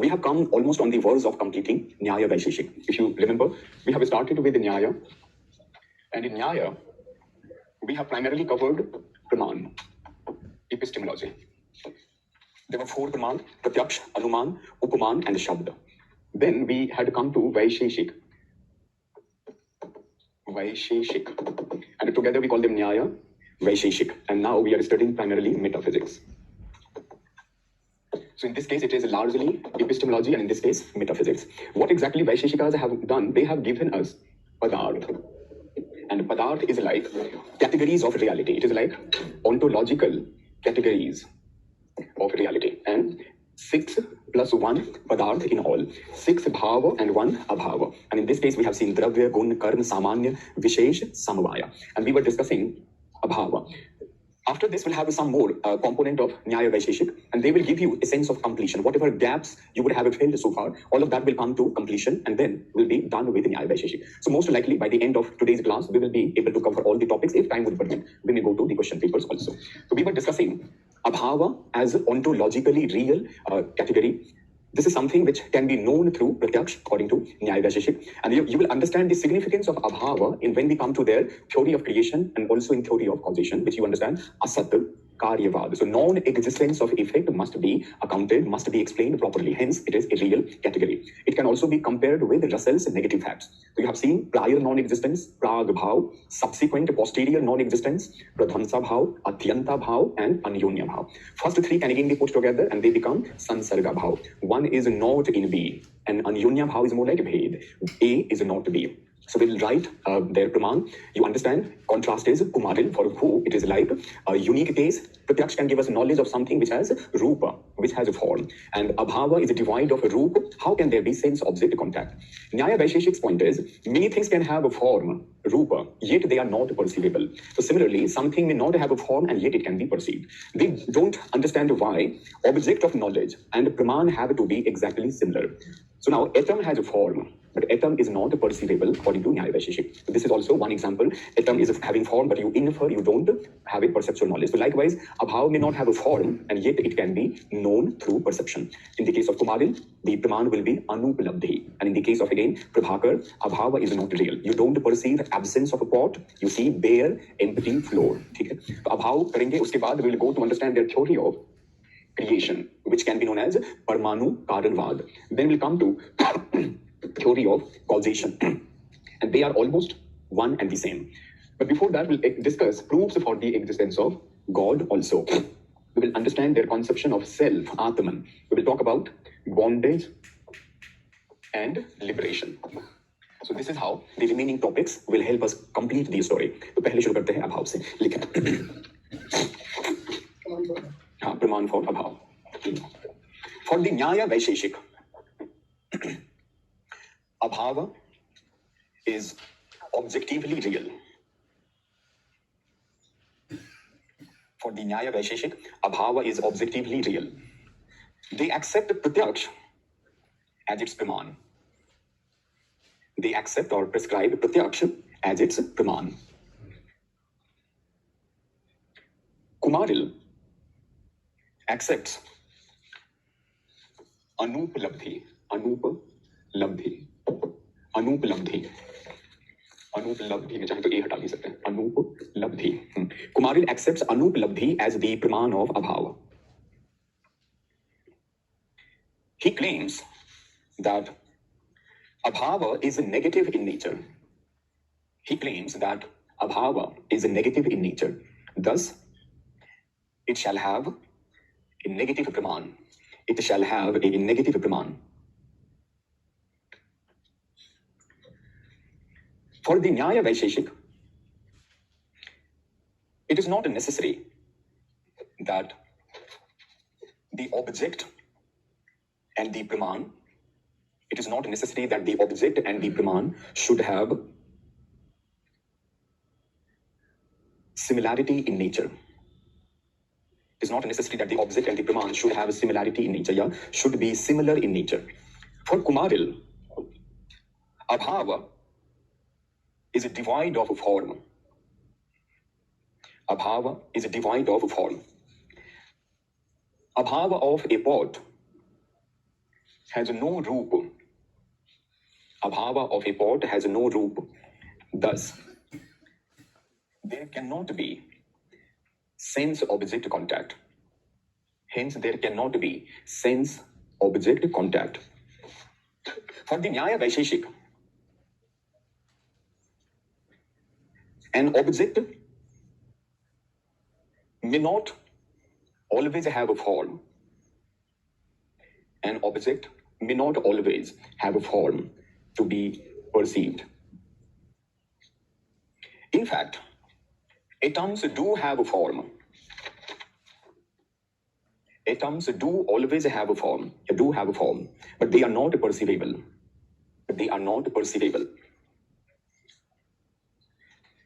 we have come almost on the verge of completing Nyaya Vaisheshik. If you remember, we have started with Nyaya, and in Nyaya, we have primarily covered Praman, epistemology. There were 4 Praman: Pratyaksh, Anuman, Upaman, and Shabd. Then we had come to Vaisheshik. And together we call them Nyaya, Vaisheshik. And now we are studying primarily metaphysics. So in this case, it is largely epistemology, and in this case, metaphysics. What exactly Vaisheshikas have done? They have given us Padarth. And Padarth is like categories of reality. It is like ontological categories of reality. And 6 plus 1 Padarth in all. 6 Bhava and 1 Abhava. And in this case, we have seen Dravya, Gun, Karma, Samanya, Vishesh, Samvaya. And we were discussing Abhava. After this, we'll have some more component of Nyaya Vaisheshik, and they will give you a sense of completion. Whatever gaps you would have filled so far, all of that will come to completion, and then will be done with Nyaya Vaisheshik. So most likely, by the end of today's class, we will be able to cover all the topics. If time would permit, we may go to the question papers also. So we were discussing Abhava as ontologically real category. This is something which can be known through Pratyaksh, according to Nyaya Vaisheshik. And you will understand the significance of Abhava in when we come to their theory of creation and also in theory of causation, which you understand, Asat, Karyavad. So non-existence of effect must be accounted, must be explained properly. Hence, it is a real category. It can also be compared with Russell's negative facts. So you have seen prior non-existence, Prag Bhav, subsequent posterior non-existence, Pradhansa Bhav, Atyanta Bhav, and Anyonya Bhav. First 3 can again be put together and they become Sansarga Bhav. One is not in B, and Anyonya Bhav is more like Bhed. A is not B. So we'll write their Praman. You understand, contrast is Kumaril, for who it is like a unique case. Pratyaksh can give us knowledge of something which has Rupa, which has a form. And Abhava is a divide of a Rupa. How can there be sense-object contact? Nyaya Vaisheshik's point is, many things can have a form, Rupa, yet they are not perceivable. So similarly, something may not have a form and yet it can be perceived. They don't understand why object of knowledge and Praman have to be exactly similar. So now atom has a form, but atom is not perceivable according to Nyaya Vaisheshik. So this is also one example. Atom is having form, but you infer, you don't have a perceptual knowledge. So likewise, Abhav may not have a form, and yet it can be known through perception. In the case of Kumaril, the Praman will be Anupalabdhi. And in the case of, again, Prabhakar, Abhava is not real. You don't perceive absence of a pot, you see bare, empty floor. Okay? So Abhav karenge, uske baad we will go to understand their theory of creation, which can be known as Parmanu Karanvad. Then we'll come to theory of causation. And they are almost one and the same. But before that, we'll discuss proofs for the existence of God also. We will understand their conception of self, Atman. We will talk about bondage and liberation. So this is how the remaining topics will help us complete the story. तो पहले शुरू करते हैं अभाव से. लिखें. हाँ, प्रमाण for अभाव. For the Nyaya Vaisheshik, Abhava is objectively real. For the Nyaya Vaisheshik, Abhava is objectively real. They accept Pratyaksh as its Praman. They accept or prescribe Pratyaksh as its Praman. Kumaril accepts Anupalabdhi. Anupalabdhi. Anupalabdhi. Anupalabdhi में चाहे तो ए हटा भी सकते हैं. Anupalabdhi. Kumaril accepts Anupalabdhi as the Praman of Abhava. He claims that Abhava is negative in nature. He claims that Abhava is negative in nature. Thus, it shall have a negative Praman. It shall have a negative Praman. For the Nyaya Vaisheshik, it is not necessary that the object and the Praman, it is not necessary that the object and the Praman should have similarity in nature. It is not necessary that the object and the Praman should have a similarity in nature, should be similar in nature. For Kumaril, Abhava is a divide of a form. Abhava is a divide of a form. Abhava of a pot has no roop. Abhava of a pot has no roop. Thus, there cannot be sense-object contact. Hence, there cannot be sense-object contact. For the Nyaya Vaisheshik, an object may not always have a form. An object may not always have a form to be perceived. In fact, atoms do have a form. Atoms do always have a form, but they are not perceivable. They are not perceivable.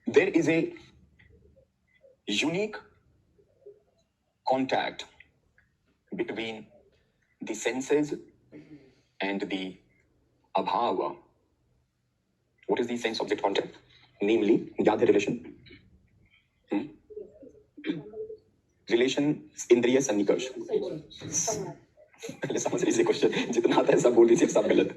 There is a unique contact between the senses and the abhava. What is the sense-object contact? Namely, याद है relation? Relation इंद्रिय सन्निकर्ष. पहले समझ लीजिए question, जितना आता है सब बोल दीजिए, सब गलत.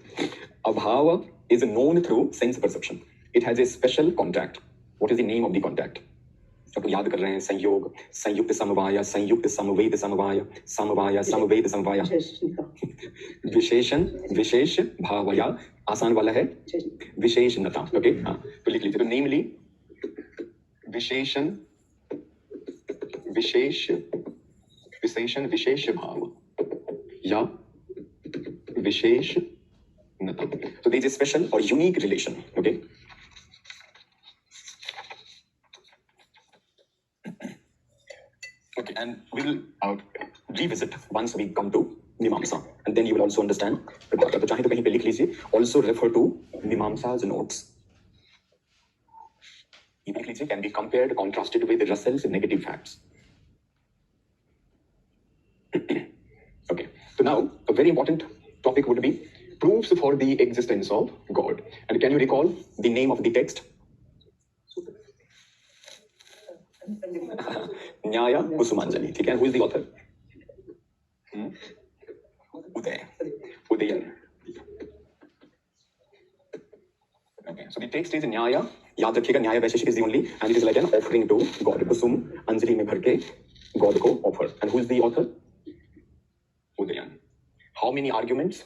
Abhava is known through sense perception. It has a special contact. What is the name of the contact? अब याद कर रहे हैं संयोग, संयुक्त समवाय, संयुक्त समवेत समवाय, समवाय समवेत समवाय, विशेषण विशेष भावया, आसान वाला है विशेषणता. ओके, हाँ, तो लिख लीजिए. तो नेमली विशेषण विशेष विशेषण विशेष भाव या विशेषणता. So there is a special or unique relation. Okay. Okay, and we'll revisit once we come to Mimamsa, and then you will also understand. तो चाहे तो कहीं पे लिख लीजिए. Also refer to Mimamsa's notes. ये लिख लीजिए, can be compared, contrasted with Russell's negative facts. Okay, so now a very important topic would be proofs for the existence of God. And can you recall the name of the text? Nyaya Kusumanjali. ठीक है? Who is the author? Udayan. Okay, so the text is Nyaya. याद रखिएगा, न्याय Vaisheshika is the only, and it is like an offering to God. Kusum Anjali में भर के God को offer. And who is the author? Udayan. How many arguments?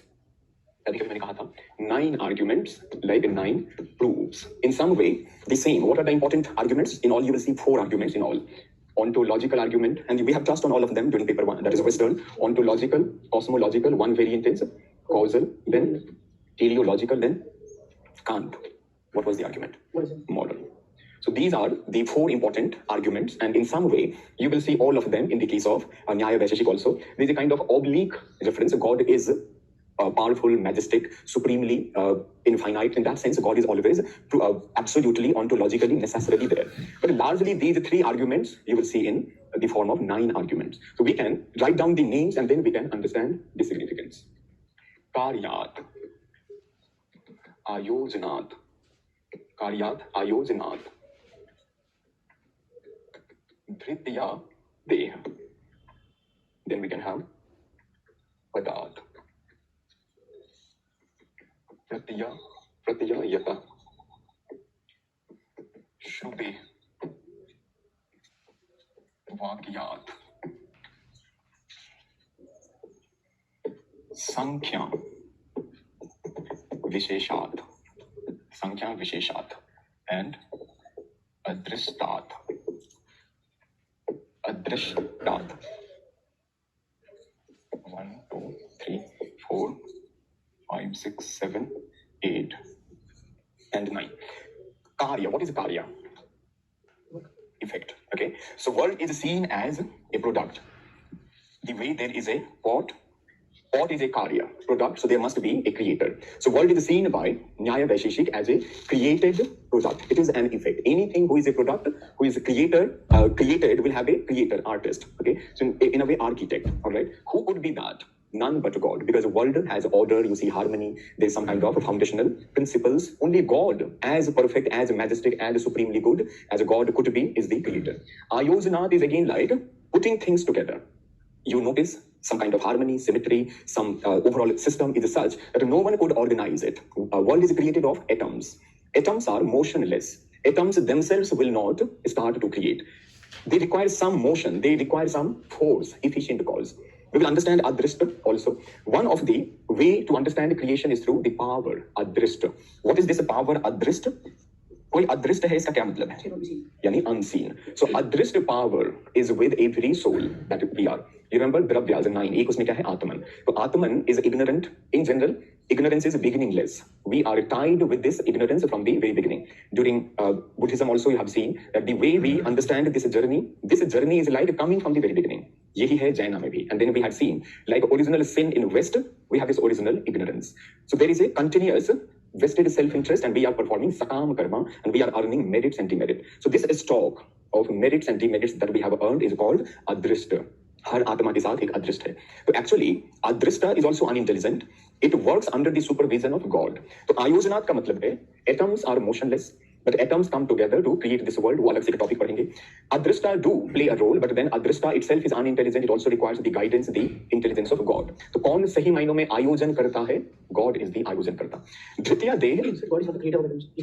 अभी मैंने कहा था 9 arguments, like 9 proofs. In some way, the same. What are the important arguments? In all, you will see 4 arguments in all. Ontological argument, and we have touched on all of them during paper 1. That is Western. Ontological, cosmological, one variant is causal, then teleological, then Kant. What was the argument? Model. So these are the 4 important arguments, and in some way, you will see all of them in the case of Nyaya Vaisheshik also. There is a kind of oblique reference. God is powerful, majestic, supremely infinite. In that sense, God is always absolutely, ontologically, necessarily there. But largely, these 3 arguments you will see in the form of 9 arguments. So we can write down the names and then we can understand the significance. Karyat, Ayojanaat, Karyat, Ayojanaat, Dhritya, Deha. Then we can have Padat. Pratya Yata, Shruti, Vakyat, Sankhya, Visheshat, and Adrishtat. 1, 2, 3, 4, 5, 6, 7, 8, and 9. Karya. What is Karya? Effect. Okay. So world is seen as a product. The way there is a pot is a Karya, product. So there must be a creator. So world is seen by Nyaya Vaisheshik as a created product. It is an effect. Anything who is a product, who is a created will have a creator, artist. Okay. So in a way, architect. All right. Who could be that? None but God, because the world has order, you see harmony, there's some kind of foundational principles. Only God, as perfect, as majestic, as supremely good as a God could be, is the creator. Ayojanaat is again like putting things together. You notice some kind of harmony, symmetry, some overall system is such that no one could organize it. A world is created of atoms. Atoms are motionless. Atoms themselves will not start to create. They require some motion, they require some force, efficient cause. We will understand Adrishta also. One of the way to understand creation is through the power, Adrishta. What is this power, Adrishta? कोई अदृष्ट है इसका क्या मतलब है यानी unseen. So अदृष्ट power is with every soul that we are. You remember द्रव्याज 9 एक उसमें क्या है आत्मन. तो आत्मन is ignorant in general. Ignorance is beginningless. We are tied with this ignorance from the very beginning. During Buddhism also you have seen that the way we understand this journey is like coming from the very beginning. यही है जैना में भी. And then we had seen like original sin in West, we have this original ignorance. So there is a continuous vested self-interest and we are performing sakam karma and we are earning merits and demerits. So this stock of merits and demerits that we have earned is called adrishta. हर आत्मा के साथ एक अदृष्ट है. तो actually adrishta is also unintelligent. It works under the supervision of God. तो आयोजनात् का मतलब है atoms are motionless. But atoms come together to create this world. वो अलग से एक टॉपिक पढ़ेंगे. Adrishta do play a role, but then Adrishta itself is unintelligent. It also requires the guidance, the intelligence of God. तो कौन सही मायनों में आयोजन करता है? God is the आयोजन करता. द्वितीय देह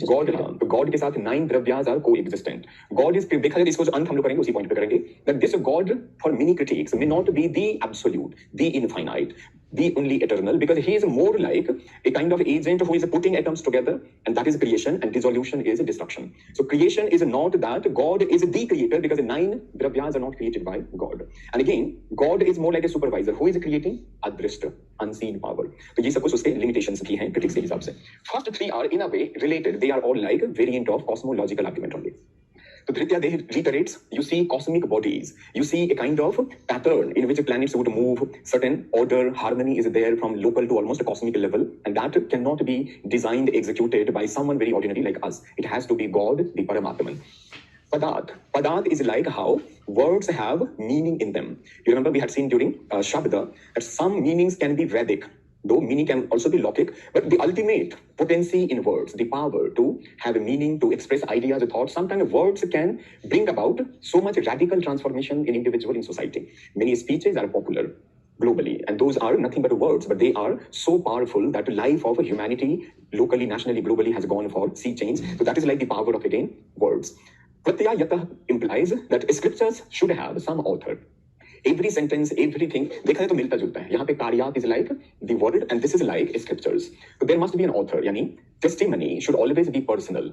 God हाँ, तो God के साथ 9 द्रव्यास are co-existent. God is देखा जाए इसको जो अंत हम लोग करेंगे उसी पॉइंट पे करेंगे. That this God for many critics may not be the absolute, the infinite, the only eternal, because he is more like a kind of agent who is putting atoms together, and that is creation, and dissolution is destruction. So creation is not that God is the creator, because the 9 dravyas are not created by God. And again, God is more like a supervisor. Who is creating? Adrishta, unseen power. तो ये सब कुछ उसके limitations भी हैं critics के हिसाब से. First 3 are in a way related. They are all like variant of cosmological argument only. So Dhritya reiterates, you see cosmic bodies, you see a kind of pattern in which planets would move, certain order, harmony is there from local to almost a cosmic level, and that cannot be designed, executed by someone very ordinary like us. It has to be God, the Paramatman. Padat is like how words have meaning in them. You remember we had seen during Shabda that some meanings can be Vedic, though meaning can also be logic, but the ultimate potency in words, the power to have a meaning, to express ideas, thoughts, sometimes words can bring about so much radical transformation in individual, in society. Many speeches are popular globally, and those are nothing but words, but they are so powerful that the life of humanity, locally, nationally, globally, has gone for sea change. So that is like the power of, again, words. Pratyaya yata implies that scriptures should have some author. Every sentence, everything, देखा जाए तो मिलता जुलता है. यहाँ पे कारियात is like the word and this is like scriptures. So there must be an author. यानी testimony should always be personal.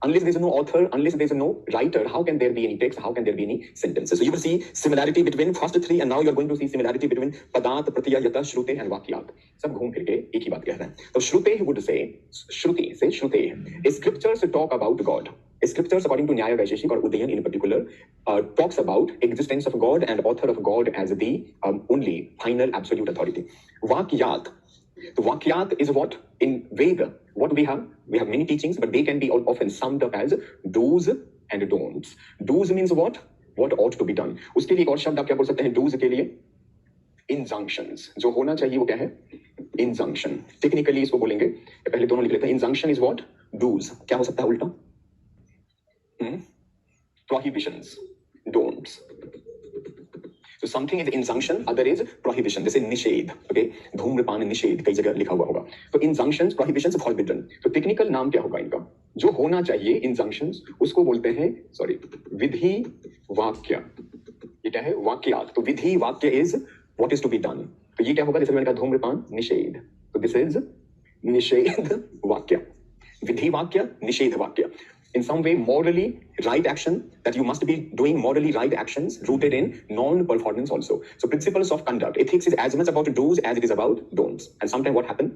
Unless there is no author, unless there is no writer, how can there be any text? How can there be any sentences? So you will see similarity between first 3, and now you are going to see similarity between padat, pratyaya, yata, shrute, and vakyat. सब घूम फिर के एक ही बात कह रहे हैं. तो श्रुते would say, श्रुति से श्रुते, scriptures talk about God. Scriptures, according to Nyaya Vaisheshik or Udayan in particular, talks about existence of God and author of God as the only final absolute authority. Vakyat. The Vakyat is what in Veda, what we have many teachings, but they can be often summed up as do's and don'ts. Do's means what? What ought to be done. उसके लिए एक और शब्द आप क्या बोल सकते हैं do's के लिए? Injunctions. जो होना चाहिए वो क्या है? Injunction. Technically इसको बोलेंगे, पहले दोनों लिख लेते हैं. Injunction is what? Do's. क्या हो सकता है उल्टा? Prohibitions, don'ts. So something is injunction, other is prohibition. This is निषेध. Okay, धूम्रपान निषेध कई जगह लिखा हुआ होगा. तो injunctions, prohibitions, forbidden. तो टेक्निकल नाम क्या होगा इनका? जो होना चाहिए injunctions, उसको बोलते हैं विधि वाक्य. ये क्या है? वाक्यात. तो विधि वाक्य is what is to be done. तो ये क्या होगा? जैसे मैंने कहा धूम्रपान निषेध. तो this is निषेध वाक्य. विधि वाक्य, निषेध वाक्य. In some way, morally right action, that you must be doing morally right actions rooted in non-performance also. So principles of conduct. Ethics is as much about do's as it is about don'ts. And sometimes what happens?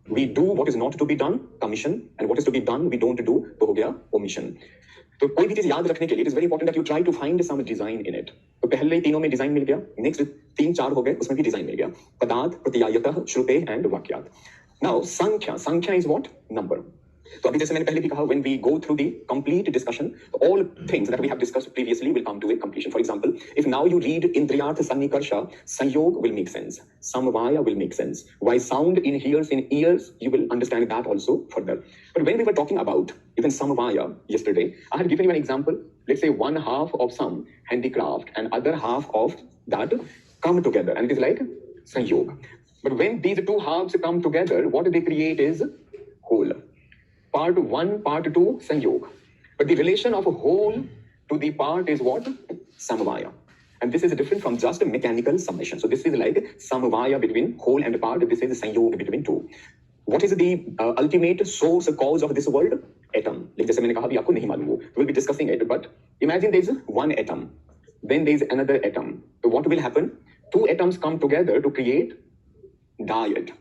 We do what is not to be done, commission, and what is to be done, we don't do, तो हो गया omission. तो कोई भी चीज याद रखने के लिए it is very important that you try to find some design in it. तो पहले तीनों में डिजाइन मिल गया, नेक्स्ट 3-4 हो गए, उसमें भी डिजाइन मिल गया. पदार्थ, प्रत्ययतः, श्रुते एंड वाक्यात. Now संख्या is what? Number. तो अभी जैसे मैंने पहले भी कहा, when we go through the complete discussion, all things that we have discussed previously will come to a completion. For example, if now you read Indriyarth Sannikarsha, Sanyog will make sense. Samvaya will make sense. Why sound in ears, you will understand that also further. But when we were talking about even Samvaya yesterday, I had given you an example. Let's say one half of some handicraft and other half of that come together. And it is like Sanyog. But when these two halves come together, what they create is whole. Part 1, part 2, Sanyog. But the relation of a whole to the part is what? Samvaya. And this is different from just a mechanical summation. So this is like samvaya between whole and part. This is Sanyog between two. What is the ultimate source, cause of this world? Atom. Like जैसे मैंने कहा अभी आपको नहीं मालूम वो. We'll be discussing it. But imagine there is one atom. Then there is another atom. So what will happen? Two atoms come together to create dyad.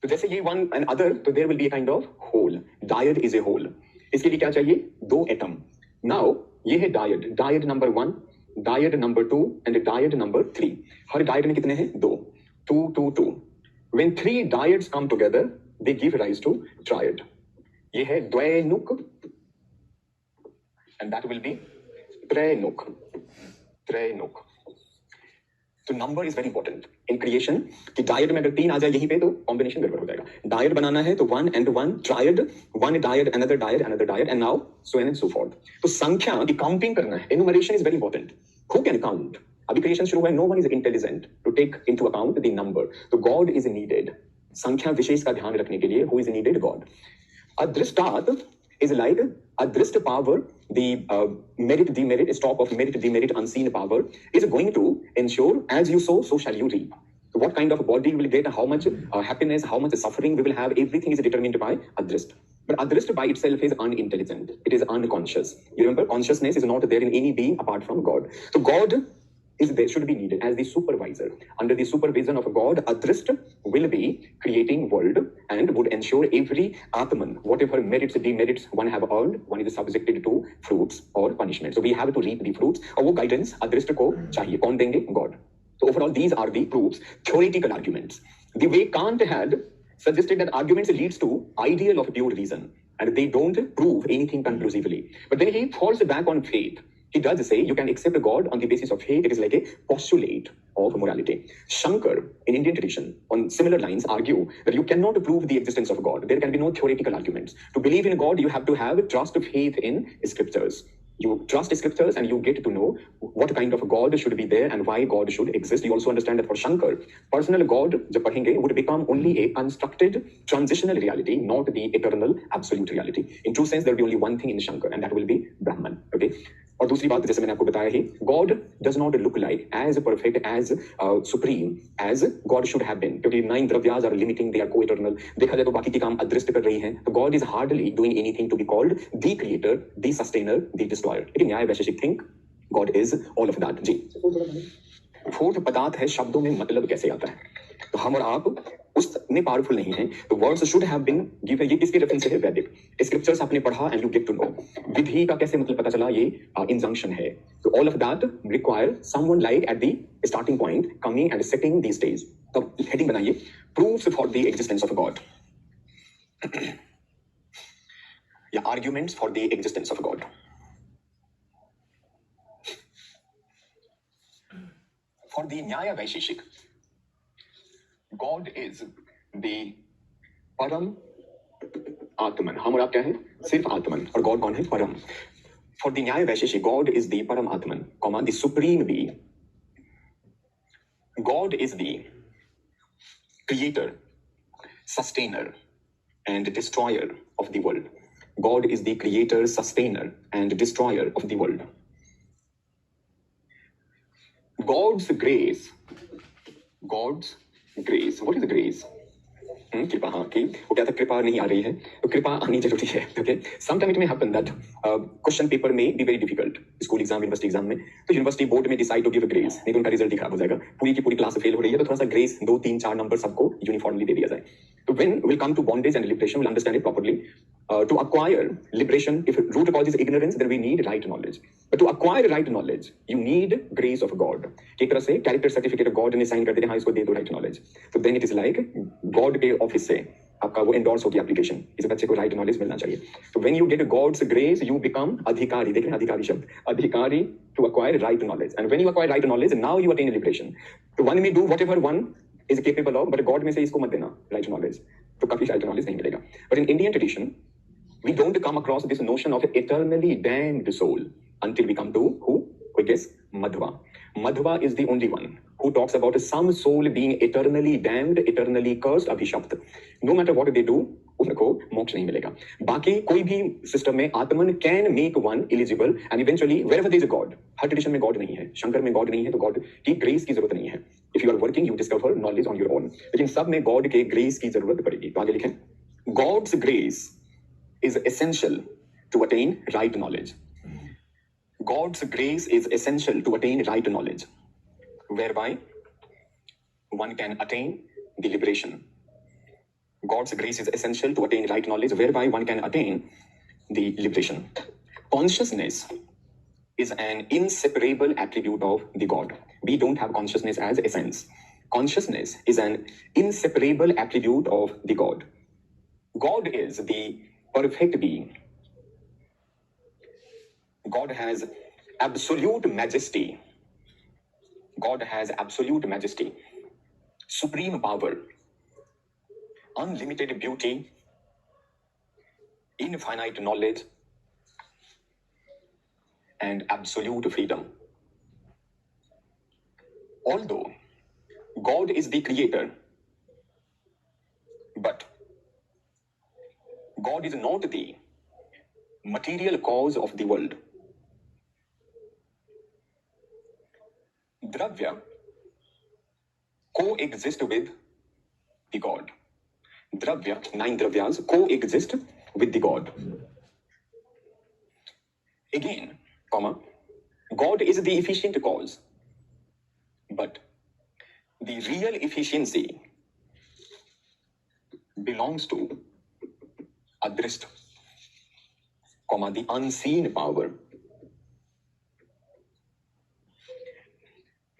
तो जैसे ये one and other, तो there will be a kind of whole. Dyad is a whole. इसके लिए क्या चाहिए? दो atom. Now ये है dyad. Dyad number 1, dyad number 2 and dyad number 3. Her dyad में कितने हैं? दो. 2, 2, 2. When 3 dyads come together, they give rise to triad. ये है द्वैनुक and that will be त्रैनुक. त्रैनुक. तो number is very important in creation कि डायड में अगर 3 आ जाए यहीं पे तो कॉम्बिनेशन गड़बड़ हो जाएगा. डायड बनाना है तो 1 and 1 triad, 1 dyad another dyad and now so on and so forth. तो संख्या की काउंटिंग करना है. Enumeration is very important. Who can count? अभी क्रिएशन शुरू हुआ है. No one is intelligent to take into account the number. तो गॉड इज नीडेड. संख्या विशेष का ध्यान रखने के लिए हु इज नीडेड? गॉड. अदृष्टात् is like adrist power, the merit, demerit, stock of merit, demerit, unseen power is going to ensure as you sow, so shall you reap. So what kind of body you will get, how much happiness, how much suffering we will have, everything is determined by adrist. But adrist by itself is unintelligent. It is unconscious. You remember, consciousness is not there in any being apart from God. So God is there, should be needed as the supervisor. Under the supervision of God, Adrist will be creating world and would ensure every Atman, whatever merits, demerits one have earned, one is subjected to fruits or punishment. So we have to reap the fruits. और वो guidance Adrist को चाहिए. कौन देंगे? God. So overall, these are the proofs, theoretical arguments. The way Kant had suggested that arguments leads to ideal of pure reason, and they don't prove anything conclusively. But then he falls back on faith. He does say you can accept God on the basis of faith. It is like a postulate of morality. Shankar, in Indian tradition, on similar lines, argue that you cannot prove the existence of God. There can be no theoretical arguments. To believe in God, you have to have trust, faith in scriptures. You trust scriptures and you get to know what kind of God should be there and why God should exist. You also understand that for Shankar, personal God, जब पढ़ेंगे, would become only a constructed transitional reality, not the eternal absolute reality. In true sense, there will be only one thing in Shankar, and that will be Brahman. Okay. और दूसरी बात जैसे मैंने आपको बताया ही, God does not look like as perfect, as supreme as God should have been, क्योंकि 9 द्रव्यास are limiting, they are coeternal. देखा जाए तो बाकी के काम अदृष्ट कर रही हैं. तो God is hardly doing anything to be called the creator, the sustainer, the destroyer. लेकिन Nyaya Vaisheshika think God is all of that. जी. फोर्थ पदार्थ है शब्दों में मतलब कैसे आता है. तो हम और आप उसने पावरफुल नहीं है. तो words should have been given. ये किसके रेफरेंस से है? वैदिक स्क्रिप्चर्स आपने पढ़ा and you get to know. विधि का कैसे मतलब पता चला? ये इंजंक्शन है. तो all of that require someone like at the starting point coming and setting the stage. तो हेडिंग बनाइए, proofs for the existence of God या arguments for the existence of God. For the Nyaya Vaisheshika, God is the परम आत्मन. हम और आप क्या है? सिर्फ आत्मन. और गॉड कौन है? परम. For the Nyaya Vaisheshika, God is the paramatman, comma the supreme बी. God is the creator, sustainer and destroyer of the world. God is the creator, sustainer and destroyer of the world. God's grace. What is grace? कृपा. हाँ, कि वो क्या था? कृपा नहीं आ रही है तो कृपा आनी जरूरी है. Okay. Sometime it may happen that question paper में be very difficult. School exam, university exam में, तो यूनिवर्सिटी बोर्ड में डिसाइड टू गिव ग्रेस, नहीं तो उनका रिजल्ट ही खराब हो जाएगा. पूरी की पूरी क्लास फेल हो रही है तो थोड़ा सा ग्रेस 2, 3, 4 नंबर सबको यूनिफॉर्मली दे दिया जाए. तो when will come to bondage and liberation, will understand it properly. To acquire liberation, if root cause is ignorance, then we need right knowledge. But to acquire right knowledge, you need grace of God. एक तरह से character certificate God ने sign कर दिया, हाँ इसको दे दो राइट नॉलेज. तो then it is like God के ऑफिस से आपका वो एंडोर्स होगी एप्लीकेशन, इस बच्चे को राइट नॉलेज मिलना चाहिए. तो when you get God's grace, you become adhikari. देख रहे हैं अधिकारी शब्द, adhikari to acquire right knowledge. And when you acquire right knowledge, now you attain liberation. So one may do whatever one is capable of, but God में से इसको मत देना right knowledge, तो कभी right knowledge नहीं मिलेगा. But in Indian tradition, we don't come across this notion of eternally damned soul until we come to who? We guess Madhva. Madhva is the only one who talks about some soul being eternally damned, eternally cursed, अभिशप्त. No matter what they do, उनको मोक्ष नहीं मिलेगा. बाकी कोई भी system में आत्मन can make one eligible and eventually wherever there is a God. Her tradition में God नहीं है, शंकर में गॉड नहीं है, तो गॉड की ग्रेस की जरूरत नहीं है. If you are working, you discover knowledge on your own. लेकिन सब में गॉड के ग्रेस की जरूरत पड़ेगी. तो आगे लिखें, God's grace is essential to attain right knowledge. God's grace is essential to attain right knowledge, whereby one can attain the liberation. God's grace is essential to attain right knowledge, whereby one can attain the liberation. Consciousness is an inseparable attribute of the God. We don't have consciousness as essence. Consciousness is an inseparable attribute of the God. God is the perfect being. God has absolute majesty. God has absolute majesty, supreme power, unlimited beauty, infinite knowledge, and absolute freedom. Although God is the creator, but God is not the material cause of the world. Dravya coexist with the God. Dravya, 9 dravyas, coexist with the God. Again, comma, God is the efficient cause, but the real efficiency belongs to Adrishta, comma, the unseen power.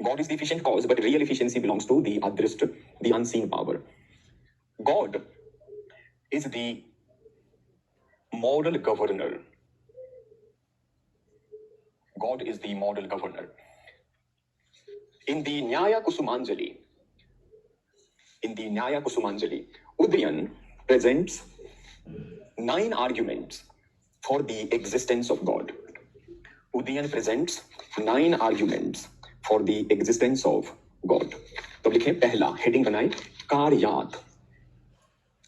God is the efficient cause, but real efficiency belongs to the Adrishta, the unseen power. God is the moral governor. God is the moral governor. In the Nyaya Kusumanjali, Udayan presents 9 arguments for the existence of God. Udayan presents 9 arguments for the existence of God. तो लिखें, पहला heading बनाए, कार्यात,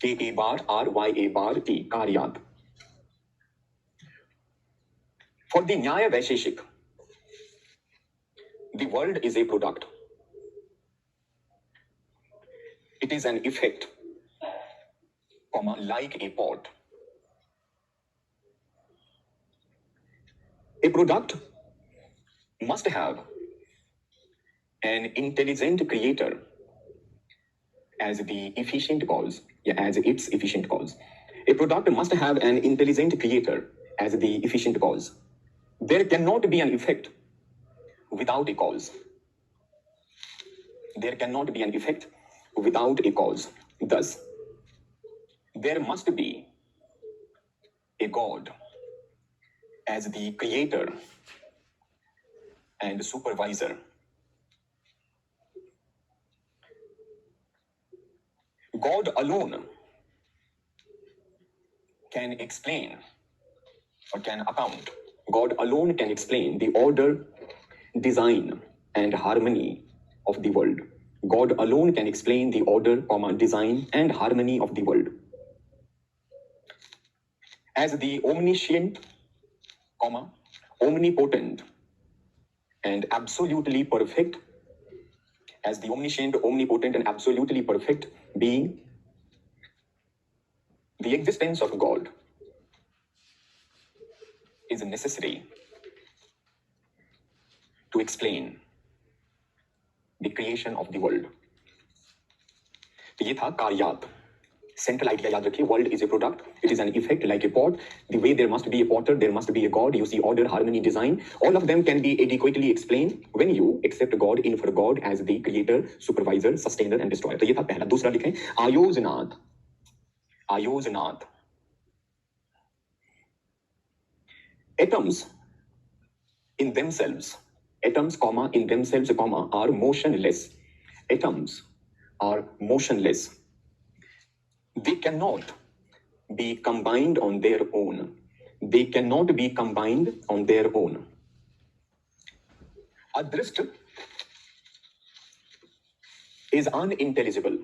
KARYAT, कार्यात. For the Nyaya Vaisheshik, the world is a product. It is an effect, comma, like a pot. A product must have an intelligent creator as the efficient cause, as its efficient cause. A product must have an intelligent creator as the efficient cause. There cannot be an effect without a cause. There cannot be an effect without a cause. Thus, there must be a God as the creator and supervisor. God alone can explain or can account. God alone can explain the order, design, and harmony of the world. God alone can explain the order, design, and harmony of the world. As the omniscient, omnipotent, and absolutely perfect, as the omniscient, omnipotent, and absolutely perfect being, the existence of God is necessary to explain the creation of the world. तो ये था कार्यात. Central idea याद रखिए, world is a product, it is an effect like a pot. The way there must be a potter, there must be a God. You see order, harmony, design. All of them can be adequately explained when you accept God, infer God as the creator, supervisor, sustainer, and destroyer. तो ये था पहला. दूसरा लिखें, आयोजनाथ. आयोजनाथ. Atoms in themselves, in themselves, are motionless. Atoms are motionless. They cannot be combined on their own. They cannot be combined on their own. Adrishta is unintelligible.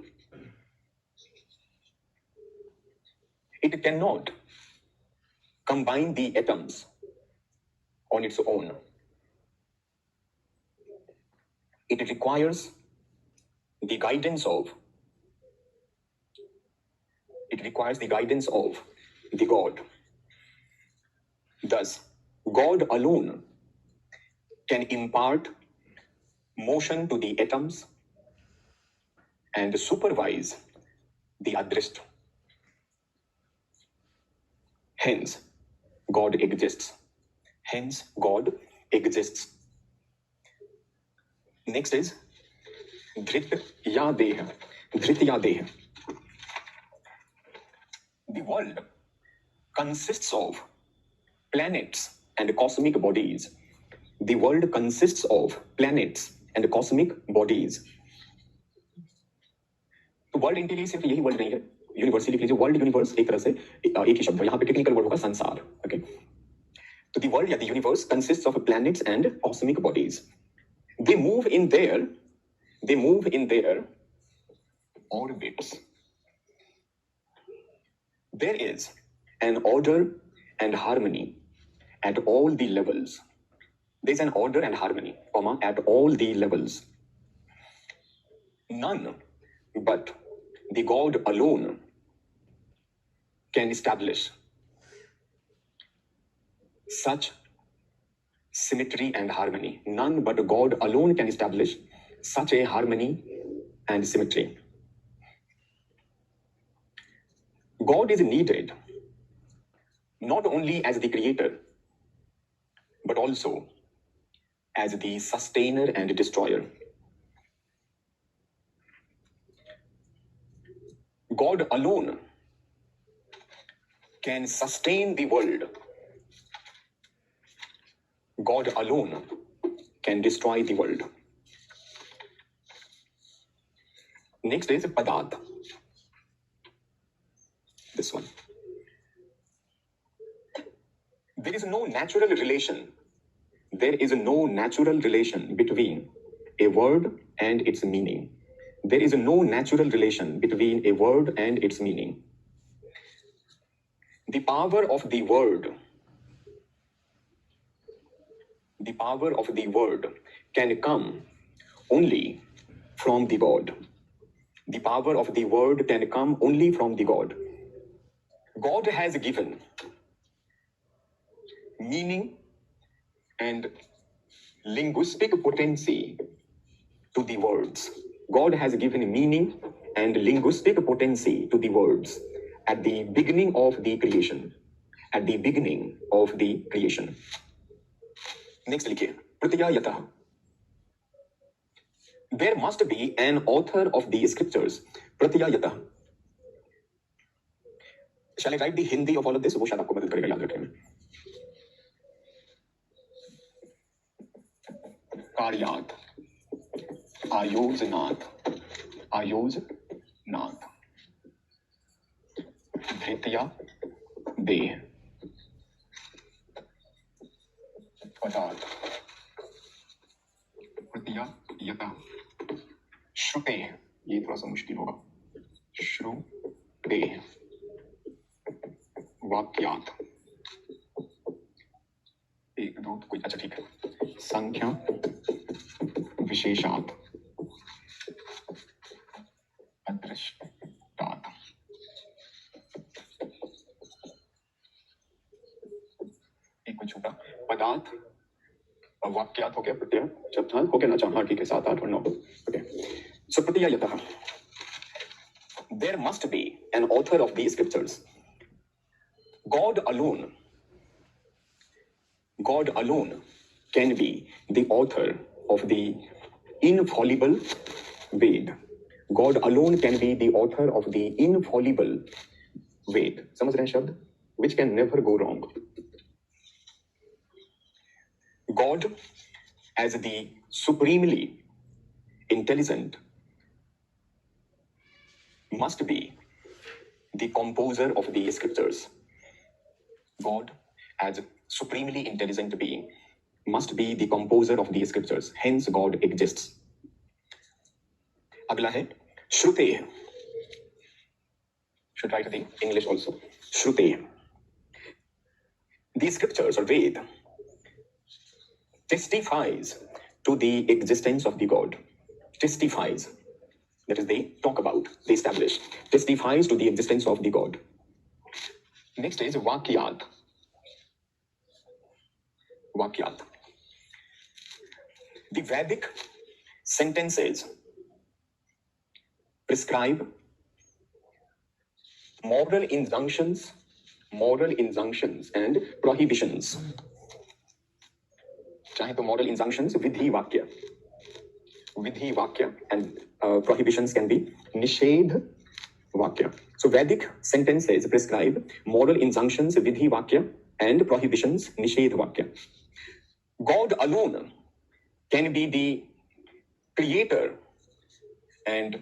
It cannot combine the atoms on its own. It requires the guidance of the God. Thus, God alone can impart motion to the atoms and supervise the Adrist. Hence, God exists. Next is Dhritya Deha. The world consists of planets and cosmic bodies. The world consists of planets and cosmic bodies. तो world इनके लिए सिर्फ यही world नहीं है, universe लिख लीजिए, world universe एक तरह से एक ही शब्द है, यहाँ पे टेक्निकल वर्ड होगा संसार. ओके, तो द वर्ल्ड या the universe consists of planets and cosmic bodies. They move in their orbits. There is an order and harmony at all the levels. There is an order and harmony, at all the levels. None but the God alone can establish such symmetry and harmony. None but God alone can establish such a harmony and symmetry. God is needed not only as the creator, but also as the sustainer and destroyer. God alone can sustain the world. God alone can destroy the world. Next is Padat. This one. There is no natural relation. There is no natural relation between a word and its meaning. There is no natural relation between a word and its meaning. The power of the word can come only from the God. The power of the word can come only from the God. God has given meaning and linguistic potency to the words. God has given meaning and linguistic potency to the words at the beginning of the creation. Next, लिखिए प्रत्ययतः. There must be an author of the scriptures. प्रत्ययतः. Shall I write the Hindi of all of this? वो शायद आपको मदद करेगा याद रखने में. कार्यात, आयोजनात, धृत्या देह, पदार्थ, प्रत्ययतः. श्रुते, ये थोड़ा सा मुश्किल होगा. श्रुते, वाक्यात, एक दो कोई, अच्छा ठीक है. संख्या विशेषात, अदृष्टात. एक कुछ छोटा. पदार्थ और वाक्यात हो गया, प्रत्यय चतुर्थ हो गया ना. हाँ ठीक है, 7, 8 और 9. ओके, सो प्रत्ययतः. There must be an author of these scriptures. God alone can be the author of the infallible Ved. God alone can be the author of the infallible Ved. समझ रहे हैं शब्द? Which can never go wrong. God, as the supremely intelligent, must be the composer of the scriptures. God, as supremely intelligent being, must be the composer of the scriptures. Hence, God exists. अगला है श्रुते. Should write the English also. Shruti. These scriptures or Ved testifies to the existence of the God. Testifies. That is, they talk about, they establish. Testifies to the existence of the God. Next is Vakyat. Vakyat. The Vedic sentences prescribe moral injunctions and prohibitions. चाहे तो moral injunctions विधि वाक्य and prohibitions can be निषेध वाक्य. So Vedic sentences prescribe moral injunctions विधि वाक्य and prohibitions निषेध वाक्य. God alone can be the creator and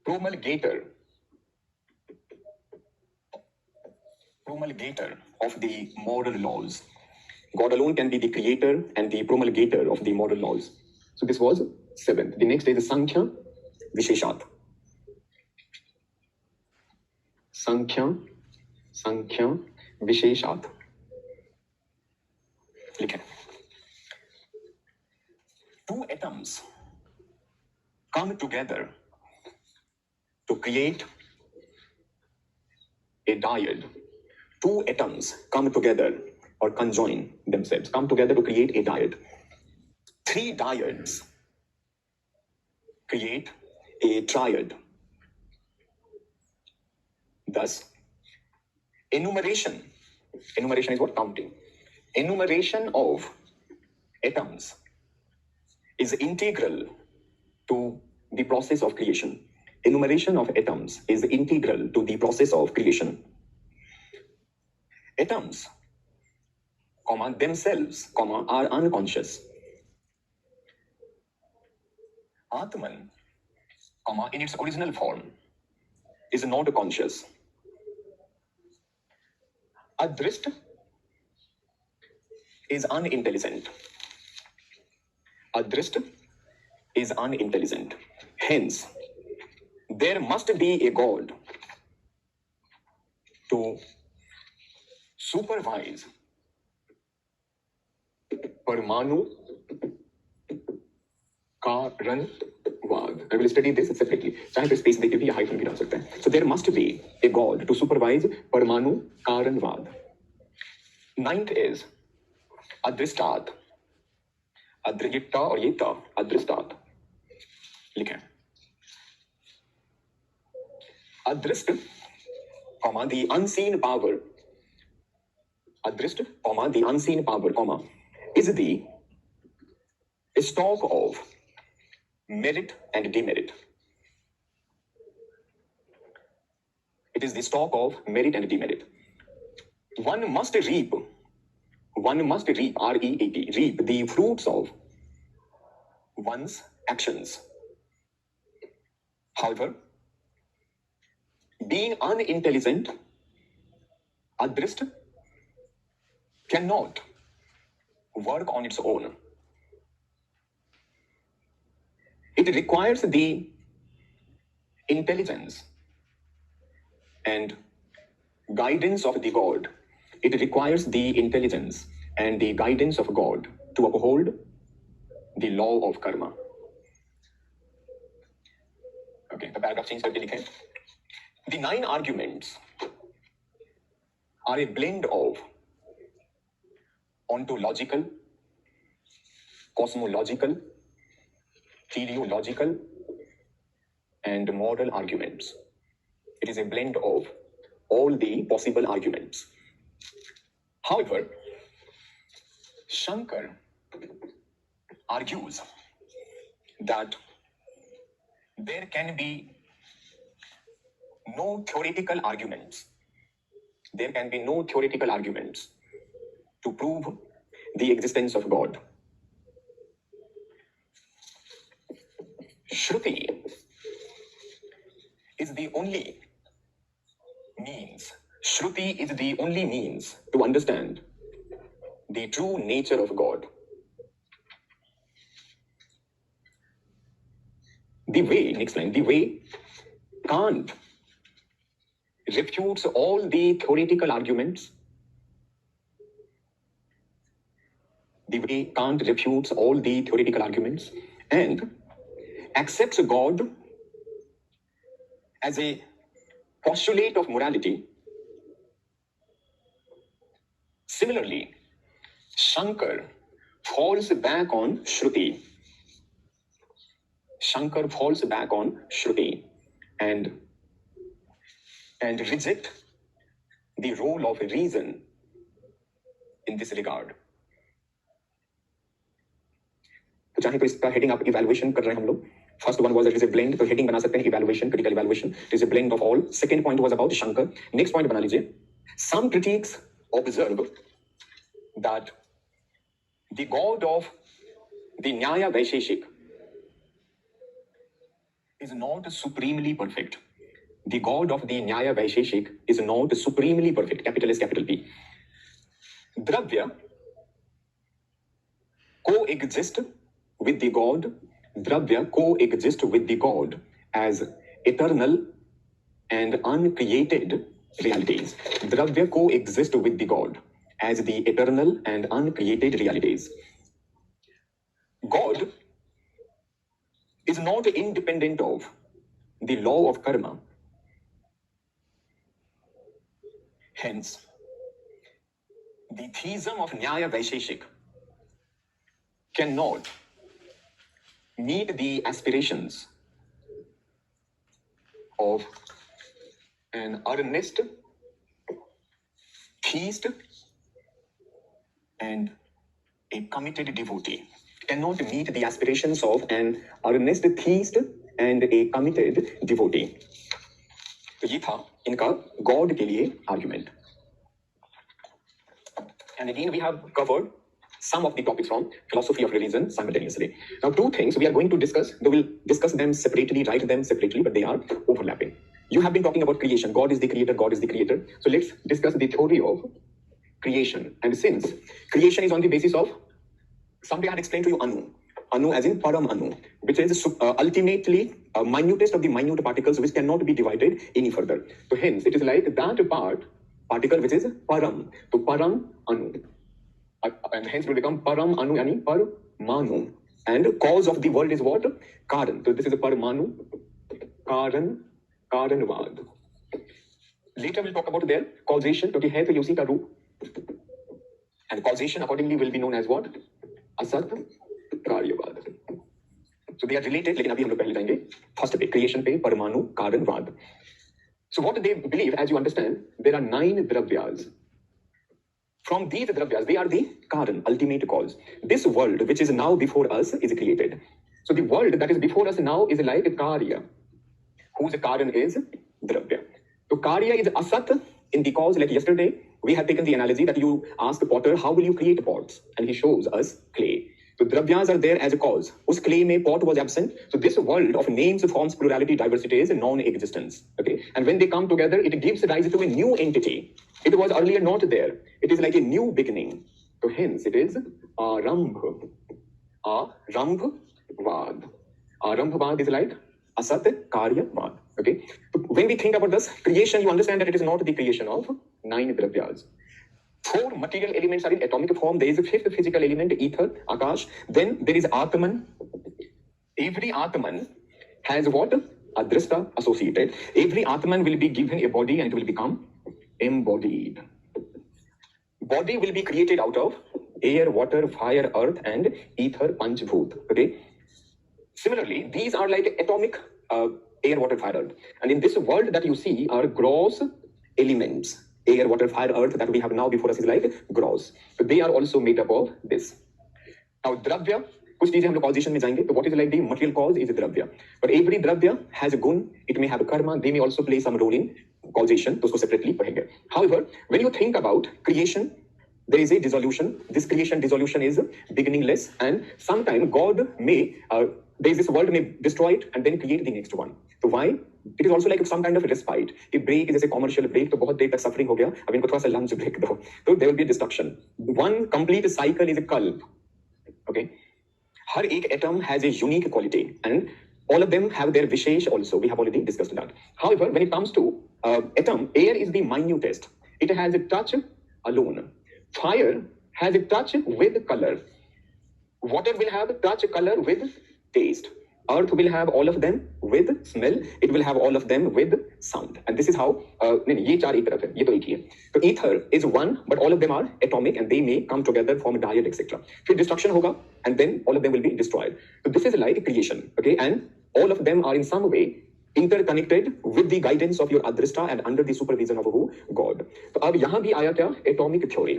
promulgator of the moral laws. God alone can be the creator and the promulgator of the moral laws. So this was seventh. The next is Sankhya Visheshat. Sankhya Visheshat. लिखें. Two atoms come together to create a dyad. Two atoms come together or conjoin themselves, come together to create a dyad. Three dyads create a triad. Thus, enumeration is what? Counting. Enumeration of atoms is integral to the process of creation. Enumeration of atoms is integral to the process of creation. Atoms, themselves, are unconscious. Atman, in its original form, is not conscious. Adrist is unintelligent. Hence, there must be a God to supervise Parmanu Karanvad. I will study this separately. चाहे तो space देके भी hyphen भी डाल सकते हैं. So there must be a God to supervise Parmanu Karanvad. Ninth is Adristat. Adritta और ये ta Adristat. लिखें. Adrist, the unseen power. Adrist, the unseen power, is the stock of merit and demerit. It is the stock of merit and demerit. One must reap, R-E-A-T, reap the fruits of one's actions. However, being unintelligent, Adrist cannot work on its own. It requires the intelligence and guidance of the God. It requires the intelligence and the guidance of God to uphold the law of karma. Okay, the paragraph change करके लिखें. The 9 arguments are a blend of ontological, cosmological, teleological, and moral arguments. It is a blend of all the possible arguments. However, Shankar argues that there can be no theoretical arguments. There can be no theoretical arguments to prove the existence of God. Shruti is the only means. Shruti is the only means to understand the true nature of God. the way, next line, the way Kant refutes all the theoretical arguments, the way Kant refutes all the theoretical arguments and accepts God as a postulate of morality. Similarly, Shankar falls back on Shruti. Shankar falls back on Shruti and reject the role of reason in this regard. तो चाहे तो इसका heading आप evaluation कर रहे हैं हम लोग. First one was it is a blend, तो हेडिंग बना सकते हैं evaluation, critical evaluation. It is a blend of all. Second point was about Shankar. Next point बना लीजिए. Some critics observe that the God of the Nyaya Vaisheshika is not supremely perfect. The God of the Nyaya Vaisheshik is not supremely perfect. Capital S, capital P. Dravya coexist with the God. Dravya coexist with the God as eternal and uncreated realities. Dravya coexist with the God as the eternal and uncreated realities. God is not independent of the law of karma. Hence, the theism of Nyaya Vaisheshik cannot meet the aspirations of an earnest theist and a committed devotee. Cannot meet the aspirations of an earnest theist and a committed devotee. तो ये था इनका God के लिए argument. And again we have covered some of the topics from philosophy of religion simultaneously. Now two things we are going to discuss. We will discuss them separately, write them separately, but they are overlapping. You have been talking about creation. God is the creator, God is the creator. So let's discuss the theory of creation. And since creation is on the basis of, someday I had explained to you Anu. Anu as in Param Anu, which is ultimately minutest of the minute particles which cannot be divided any further. So hence it is like that particle which is Param. So Param Anu. And hence will become Param Anu yani Parmanu. And cause of the world is what? Karan. So this is a Parmanu. Karanvad. Later we'll talk about their causation. क्योंकि है तो उसी का रूप. And causation accordingly will be known as what? असत कार्यवाद. So they are related, लेकिन अभी हम लोग पहले जाएंगे फर्स्ट पे, क्रिएशन पे, परमाणु कारणवाद. So what they believe, as you understand, there are 9 dravyas. From these dravyas, they are the karan, ultimate cause. This world which is now before us is created. So the world that is before us now is like karya, whose karan is dravya. So karya is asat in the cause. Like yesterday we have taken the analogy that you ask the potter, how will you create pots? And he shows us clay. So dravyas are there as a cause. Us clay mein pot was absent. So this world of names, forms, plurality, diversity is non-existence. Okay. And when they come together, it gives rise to a new entity. It was earlier not there. It is like a new beginning. So hence it is Arambhavad. Arambhavad is like Asat Karyavad. Okay. So when we think about this creation, you understand that it is not the creation of 9 dravyas. 4 material elements are in atomic form. There is a 5th physical element, ether, Akash. Then there is Atman. Every Atman has what? Adrasta associated. Every Atman will be given a body and it will become embodied. Body will be created out of air, water, fire, earth, and ether, Panchbhut. Okay. Similarly, these are like atomic air, water, fire, earth. And in this world that you see are gross elements. Air, water, fire, earth that we have now before us is like gross. So they are also made up of this. Now dravya, कुछ चीजें हम लोग causation में जाएंगे. तो what is like the material cause is dravya. But every dravya has a gun. It may have a karma. They may also play some role in causation. तो उसको separately पढ़ेंगे. However, when you think about creation, there is a dissolution. This creation dissolution is beginningless, and sometime God may this world may destroy it and then create the next one. So why? It is also like some kind of a respite. A break is a commercial break. तो बहुत देर तक suffering हो गया. अब इनको थोड़ा सा lunch break दो. तो there will be a destruction. One complete cycle is a kalp. Okay. हर एक atom has a unique quality, and All of them have their vishesh also. We have already discussed that. However, when it comes to atom, air is the minutest. It has a touch alone. Fire has a touch with color. Water will have touch, color with taste. Earth will have all of them with smell. It will have all of them with sound. And this is how नहीं ये चार एक तरफ है, ये तो एक ही है. तो ether is one, but all of them are atomic and they may come together, form a diode, etc. फिर destruction होगा and then all of them will be destroyed. So this is like creation, okay? And all of them are in some way interconnected with the guidance of your Adrishta and under the supervision of who? God. तो अब यहाँ भी आया क्या? Atomic theory.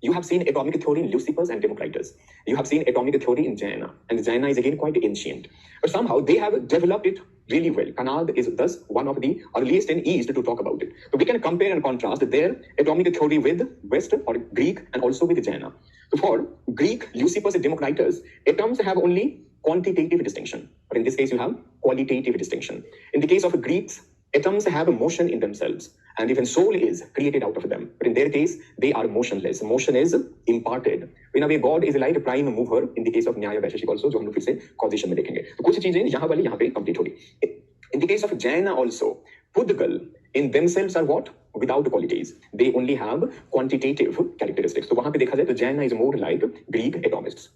You have seen atomic theory in Leucippus and Democritus. You have seen atomic theory in Jaina, and Jaina is again quite ancient. But somehow they have developed it really well. Kanad is thus one of the earliest in East to talk about it. So we can compare and contrast their atomic theory with West or Greek and also with Jaina. So for Greek, Leucippus and Democritus, atoms have only quantitative distinction. But in this case, you have qualitative distinction. In the case of Greeks, atoms have a motion in themselves. And even soul is created out of them. But in their case, they are motionless. Motion is imparted. In a way, God is like a prime mover in the case of Nyaya Vaisheshik also, जो हम लोग फिर से causation में देखेंगे. तो कुछ चीजें यहाँ वाली यहाँ पे complete होगी. In the case of Jaina also, Pudgal in themselves are what? Without qualities. They only have quantitative characteristics. तो वहाँ पे देखा जाए तो Jaina is more like Greek atomists.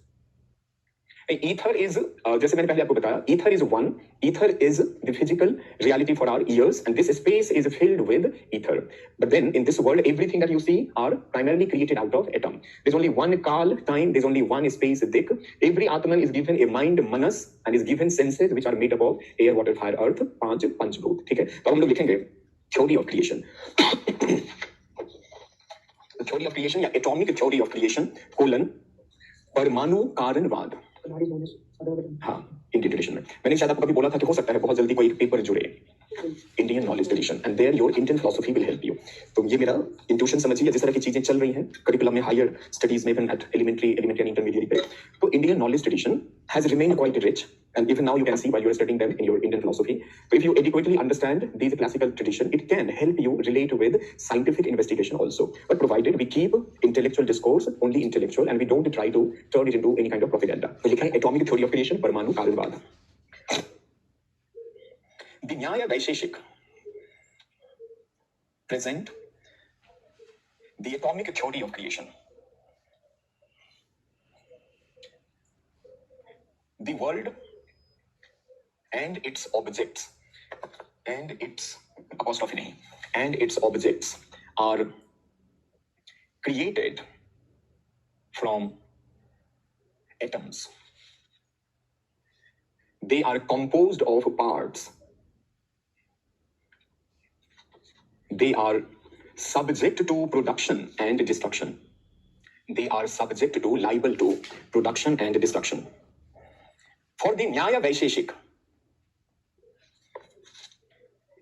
Ether is, जैसे मैंने पहले आपको बताया, ether is one. Ether is the physical reality for our ears, and this space is filled with ether. But then in this world, everything that you see are primarily created out of atom. There's only one Kal, time. There's only one space, Dik. Every Atman is given a mind, Manas, and is given senses which are made up of air, water, fire, earth, पांच पंचभूत. ठीक है? तो हम लोग लिखेंगे theory of creation. The theory of creation या atomic theory of creation colon परमाणु कारणवाद. हाँ, इंडियन ट्रेडिशन में मैंने शायद आपको कभी बोला था कि हो सकता है बहुत जल्दी कोई एक पेपर जुड़े Indian knowledge tradition and there your Indian philosophy will help you. तो ये मेरा इंट्यूशन समझिए, जिस तरह की चीजें चल रही हैं करिकुलम में, हायर स्टडीज में, even at elementary and intermediate पे, तो Indian knowledge tradition has remained quite rich. And even now you can see while you are studying them in your Indian philosophy. So if you adequately understand these classical tradition, it can help you relate with scientific investigation also. But provided we keep intellectual discourse only intellectual and we don't try to turn it into any kind of propaganda. So लिखा है atomic theory of creation, परमाणु कारणवाद. The Nyaya Vaisheshik present the atomic theory of creation. The world and its objects and its apostrophe nahi, and its objects are created from atoms. They are composed of parts. They are subject to production and destruction. They are subject to, liable to production and destruction. For the Nyaya Vaisheshik,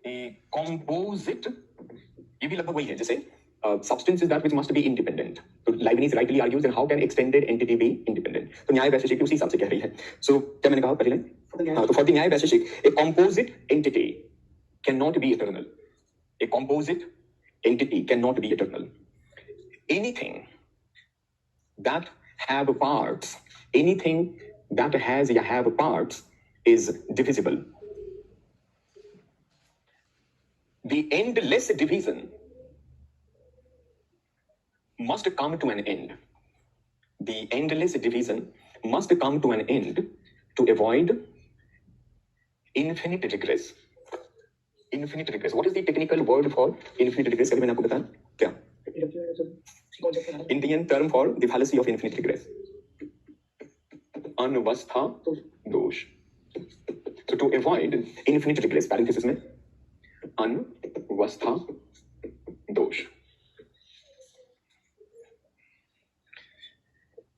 a composite, ये भी लगभग वही है जैसे substance is that which must be independent. तो Leibniz rightly argues that how can extended entity be independent? तो न्याय वैशेषिक उसी हिसाब से कह रही है. So क्या मैंने कहा पहले? हाँ, तो for the न्याय वैशेषिक, a composite entity cannot be eternal. A composite entity cannot be eternal. Anything that have parts, anything that has or have parts is divisible. The endless division must come to an end. The endless division must come to an end to avoid infinite regress. Infinite regress. What is the technical word for infinite regress? कभी मैंने आपको बताया क्या? Indian term for the fallacy of infinite regress. Anvastha dosh. So to avoid infinite regress, parenthesis में anvastha dosh.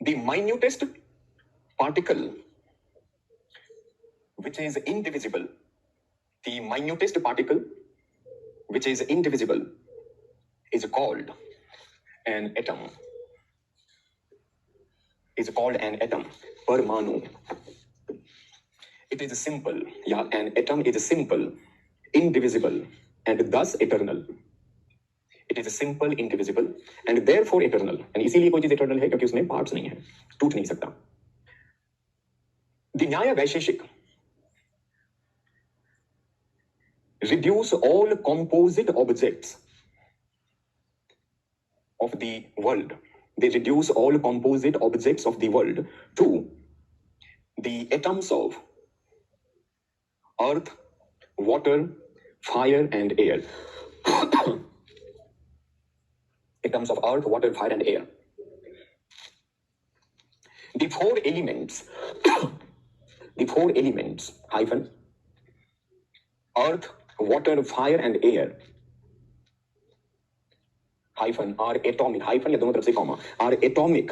The minutest particle which is indivisible, the minutest particle which is indivisible is called an atom. Is called an atom. Parmanu. It is simple. Yeah, an atom is simple, indivisible, and thus eternal. It is simple, indivisible, and therefore eternal. And इसीलिए कोई चीज eternal है क्योंकि उसमें parts नहीं है, टूट नहीं सकता. The Nyaya Vaisheshik reduce all composite objects of the world. They reduce all composite objects of the world to the atoms of earth, water, fire, and air. Atoms of earth, water, fire, and air. The four elements, hyphen, earth, water, fire, and air, hyphen, are atomic, hyphen या दोनों तरफ से comma, are atomic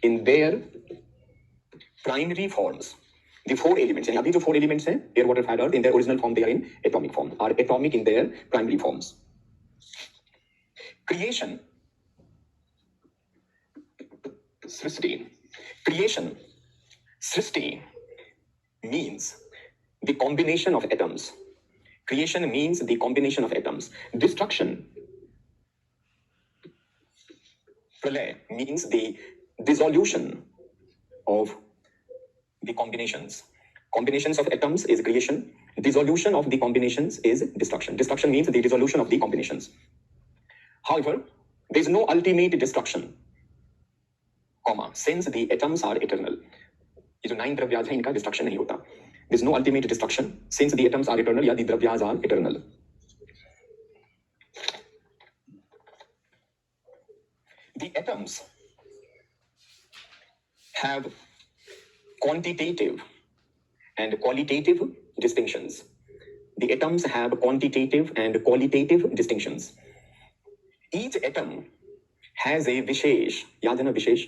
in their primary forms. The four elements, यानी अभी जो four elements हैं, air, water, fire, earth, in their original form, they are in atomic form, are atomic in their primary forms. Creation, Srishti. Creation, Srishti, means the combination of atoms. Creation means the combination of atoms. Destruction, Pralay, means the dissolution of the combinations. Combinations of atoms is creation. Dissolution of the combinations is destruction. Destruction means the dissolution of the combinations. However, there is no ultimate destruction, comma, since the atoms are eternal. ये जो 9 द्रव्याज हैं इनका destruction नहीं होता. There is no ultimate destruction since the atoms are eternal, या the द्रव्याज are eternal. The atoms have quantitative and qualitative distinctions. The atoms have quantitative and qualitative distinctions. Each atom has a vishesh, याद है ना विशेष?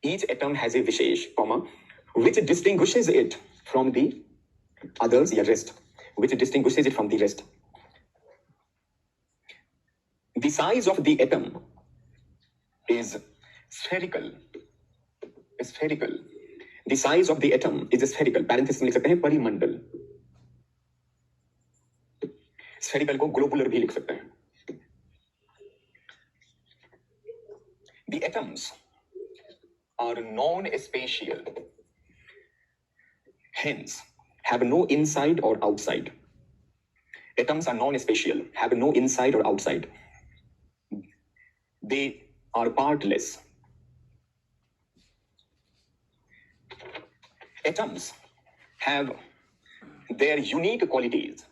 Each atom has a vishesh, comma, which distinguishes it from the others, या rest, which distinguishes it from the rest. The size of the atom is spherical. Spherical. The size of the atom is spherical. Parenthesis में लिख सकते हैं परिमंडल. Spherical को globular भी लिख सकते हैं. The atoms are non-spatial, hence have no inside or outside. Atoms are non-spatial, have no inside or outside. They are partless. Atoms have their unique qualities.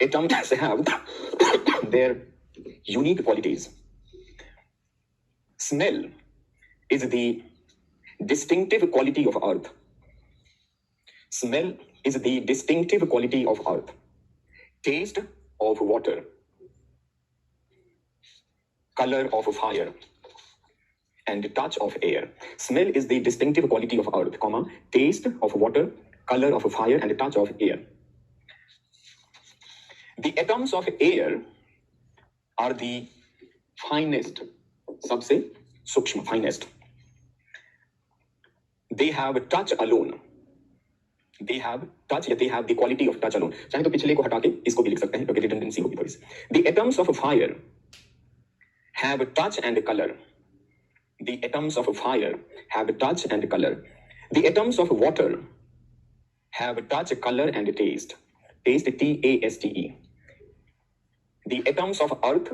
Atoms have their unique qualities. Smell is the distinctive quality of earth. Smell is the distinctive quality of earth. Taste of water. Color of fire. And touch of air. Smell is the distinctive quality of earth, comma, taste of water, color of fire, and touch of air. The atoms of air are the finest, सबसे सूक्ष्म, finest. They have touch alone. They have touch, या they have the quality of touch alone. चाहे तो पिछले को हटा के इसको भी लिख सकते हैं क्योंकि redundancy होगी थोड़ी सी. The atoms of fire have touch and color. The atoms of fire have touch and color. The atoms of water have touch, color, and taste. Taste, T-A-S-T-E. The atoms of earth,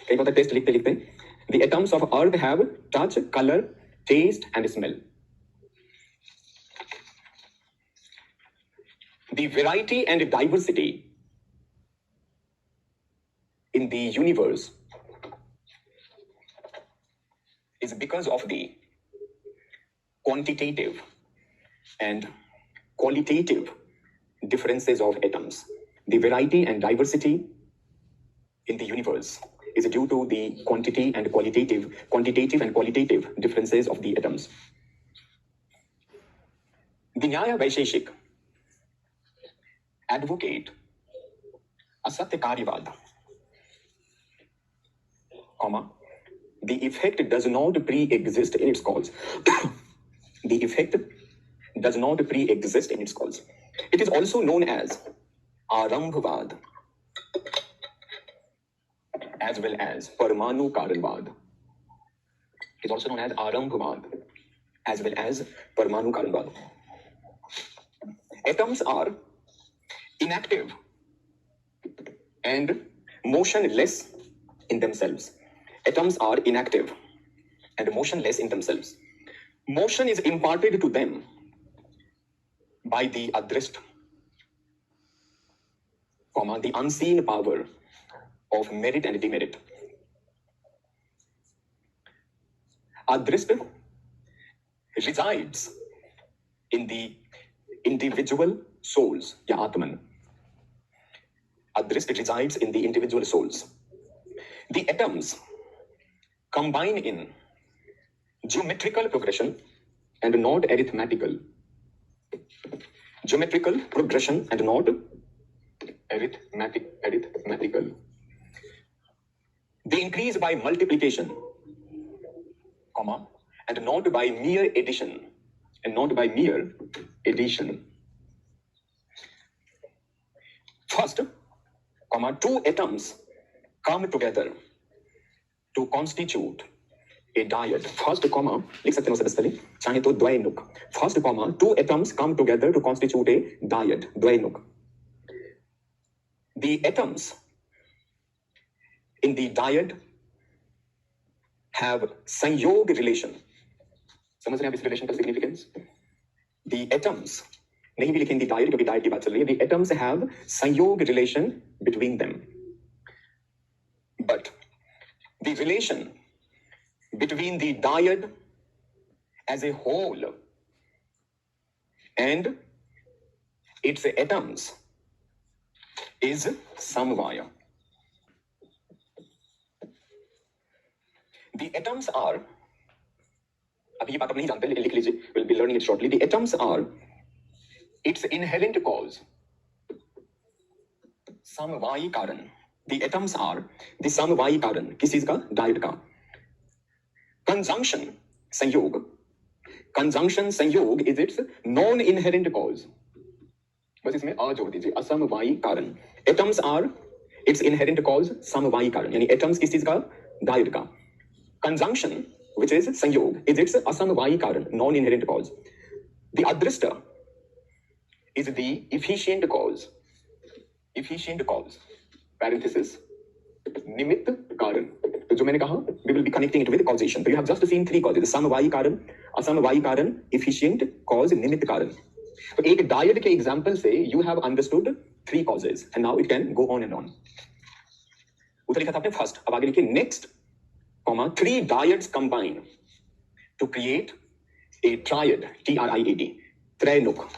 कई बार taste लिखते लिखते. The atoms of earth have touch, color, taste, and smell. The variety and diversity in the universe is because of the quantitative and qualitative differences of atoms. The variety and diversity in the universe is due to the quantitative and qualitative differences of the atoms. The Nyaya Vaisheshik advocate asatya karyavad, comma, the effect does not pre-exist in its cause. The effect does not pre-exist in its cause. It is also known as Arambhavad, as well as Parmanu Karanvad. It is also known as Arambhavad, as well as Parmanu Karanvad. Atoms are inactive and motionless in themselves. Atoms are inactive and motionless in themselves. Motion is imparted to them by the adrist, the unseen power of merit and demerit. Adrist resides in the individual souls, ya Atman. Adrist resides in the individual souls. The atoms combine in geometrical progression and not arithmetical. Geometrical progression and not arithmetical. They increase by multiplication, and not by mere addition. First, two atoms come together to constitute a dyad. First, लिख सकते हैं उसे spelling चाहे तो द्वैनुक. First, two atoms come together to constitute a dyad, द्वैनुक. The atoms in the dyad have संयोग relation. समझ रहे हैं आप इस रिलेशन का सिग्निफिकेंस? The atoms नहीं भी लिखेंगे dyad क्योंकि dyad की बात चल रही है. The atoms have संयोग relation between them. But the relation between the dyad as a whole and its atoms is samvaya. The atoms are, अभी ये बात आप नहीं जानते लेकिन लिख लीजिए, we'll be learning it shortly. The atoms are its inherent cause, समवायी कारण. The atoms are the समवायी कारण. किस चीज का? डायड का. Conjunction, संयोग is its non-inherent cause. बस इसमें आ जोड़ दीजिए, असमवायी कारण. Atoms are its inherent cause, समवायी कारण. यानी atoms किस चीज का? डायड का. Conjunction, which is संयोग, is its असमवायी कारण, non-inherent cause. The adrista is the efficient cause. Parenthesis, निमित्त कारण. तो जो मैंने कहा, we will be connecting it with causation. So you have just seen three causes: समवायी कारण, असमवायी कारण, efficient cause, निमित्त कारण. तो एक डायड के एग्जांपल से you have understood three causes, and now it can go on and on. उधर लिखा था आपने first, अब आगे लिखिए next, three dyads combine to create a triad, triad, त्रैनुक.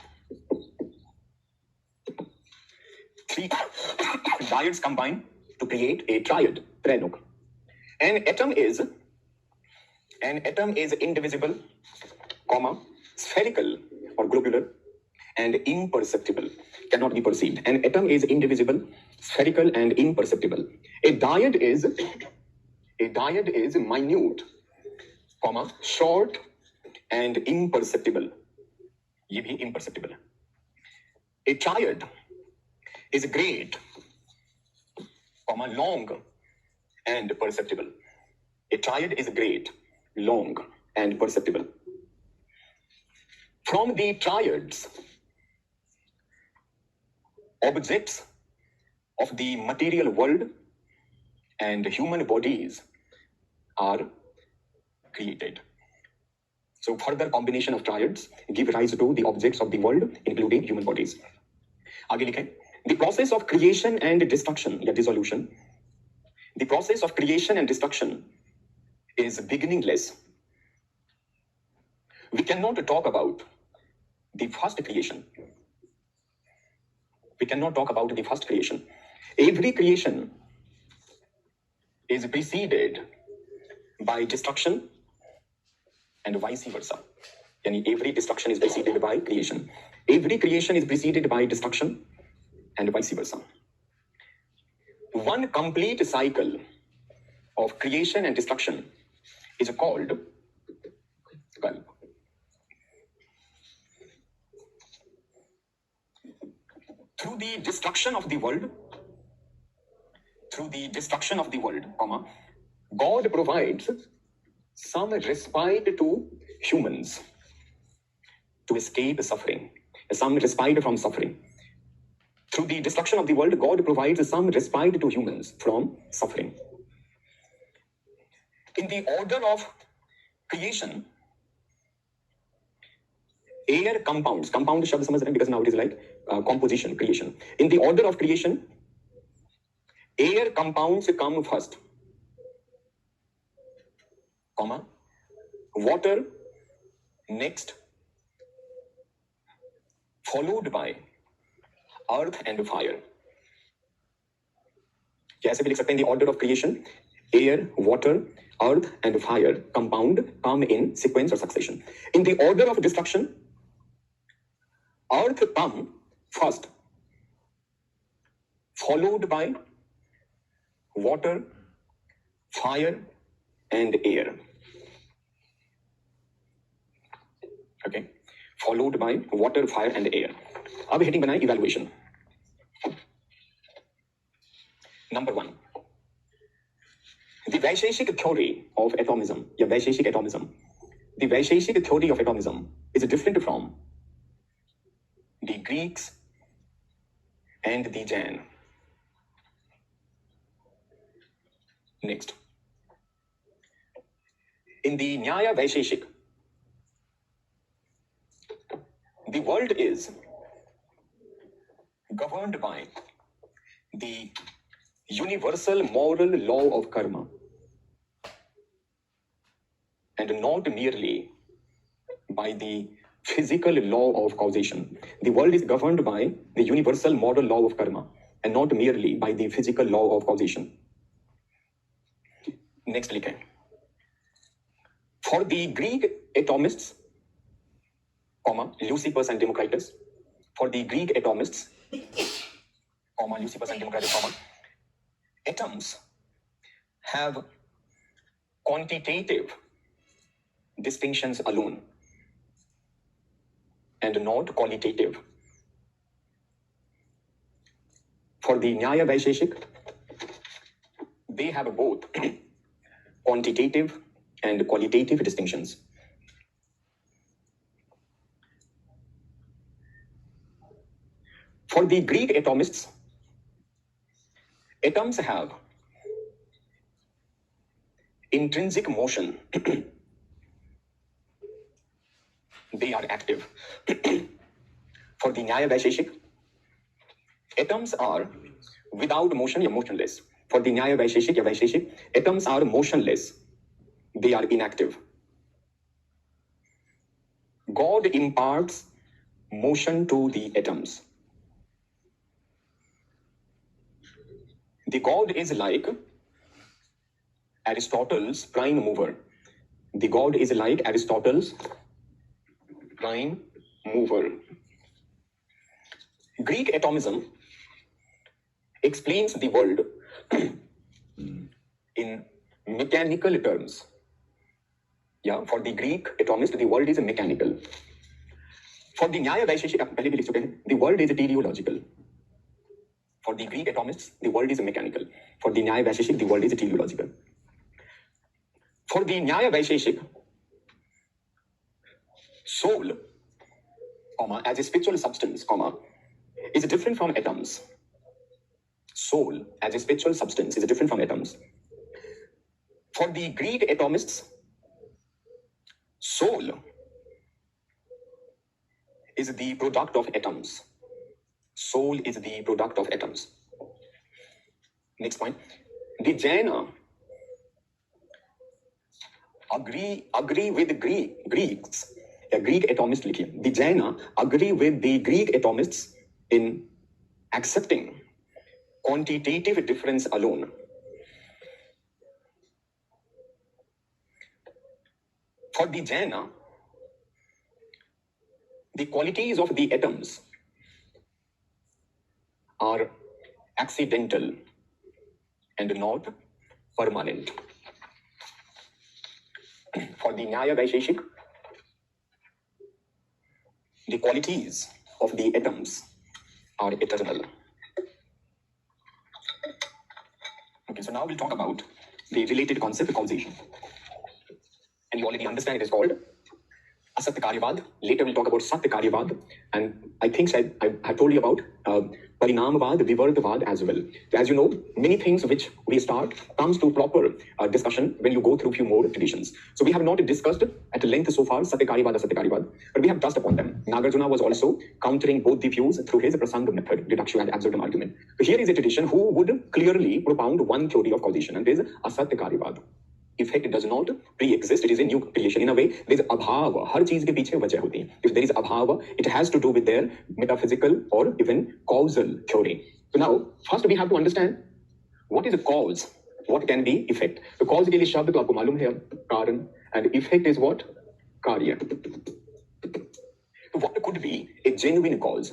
Three dyads combine to create a triad, त्रैनुक. An atom is indivisible, spherical or globular, and imperceptible, cannot be perceived. An atom is indivisible, spherical, and imperceptible. A dyad is minute, short, and imperceptible. ये भी imperceptible. A triad is great, long, and perceptible. A triad is great, long, and perceptible. From the triads, objects of the material world and human bodies are created. So further combination of triads give rise to the objects of the world, including human bodies. आगे लिखें. The process of creation and destruction, या dissolution. The process of creation and destruction is beginningless. We cannot talk about the first creation. Every creation is preceded by destruction and vice versa. Yani every destruction is preceded by creation. Every creation is preceded by destruction and vice versa. One complete cycle of creation and destruction is called kalp. Through the destruction of the world, God provides some respite to humans to escape suffering, some respite from suffering. Through the destruction of the world, God provides some respite to humans from suffering. In the order of creation, air compounds. Compound शब्द समझ रहे हैं because now it is like composition, creation. In the order of creation, air compounds come first, comma, water next, followed by earth and fire. कैसे भी लिख सकते हैं? In the order of creation, air, water, earth and fire compound come in sequence or succession. In the order of destruction, earth come first, followed by water, fire and air. Okay, followed by water, fire and air. अब heading बनाए evaluation. Number 1, the Vaisheshik theory of atomism, या Vaisheshik atomism. The Vaisheshik theory of atomism is different from the Greeks and the Jain. Next, in the Nyaya Vaisheshik, the world is governed by the universal moral law of karma and not merely by the physical law of causation. The world is governed by the universal moral law of karma and not merely by the physical law of causation. Next लिखें. For the Greek atomists, comma, Leucippus and Democritus, for the Greek atomists, comma, Leucippus and Democritus, comma, atoms have quantitative distinctions alone and not qualitative. For the Nyaya Vaisheshik, they have both quantitative and qualitative distinctions. For the Greek atomists, atoms have intrinsic motion. They are active. For the Nyaya Vaisheshik, atoms are without motion or motionless. For the Nyaya Vaisheshik or Vaisheshik, atoms are motionless. They are inactive. God imparts motion to the atoms. The God is like Aristotle's prime mover. The God is like Aristotle's prime mover. Greek atomism explains the world in mechanical terms. Yeah, for the Greek atomist, the world is mechanical. For the Nyaya Vaisheshik, पहले भी लिख चुके हैं, the world is teleological. For the Greek atomists, the world is mechanical. For the Nyaya Vaisheshik, the world is teleological. For the Nyaya Vaisheshik, soul, comma, as a spiritual substance, comma, is different from atoms. Soul, as a spiritual substance, is different from atoms. For the Greek atomists, soul is the product of atoms. Soul is the product of atoms. Next point. The Jaina agree with Greeks. A Greek atomist लिखिए. The Jaina agree with the Greek atomists in accepting quantitative difference alone. For the Jaina, the qualities of the atoms are accidental and not permanent. For the Nyaya Vaisheshik, the qualities of the atoms are eternal. Okay, so now we'll talk about the related concept of causation. And you already understand it is called असत्य कार्यवाद. Later we'll talk about satya karyavad, and I think I have told you about parinamvad, vivardhavad as well. So as you know, many things which we start comes to proper discussion when you go through few more traditions. So we have not discussed at length so far satya karyavad, asatya karyavad, but we have touched upon them. Nagarjuna was also countering both the views through his prasanga method, deduction and absolutum argument. So here is a tradition who would clearly propound one theory of causation, and it is asatya karyavad. Effect does not pre-exist, it is a new creation. In a way, there is abhav. हर चीज के पीछे वजह होती है. If there is abhav, it has to do with their metaphysical or even causal theory. So now, first we have to understand what is a cause, what can be effect. So cause के लिए शब्द तो आपको मालूम है अब, कारण, and effect is what? कार्य. So what could be a genuine cause?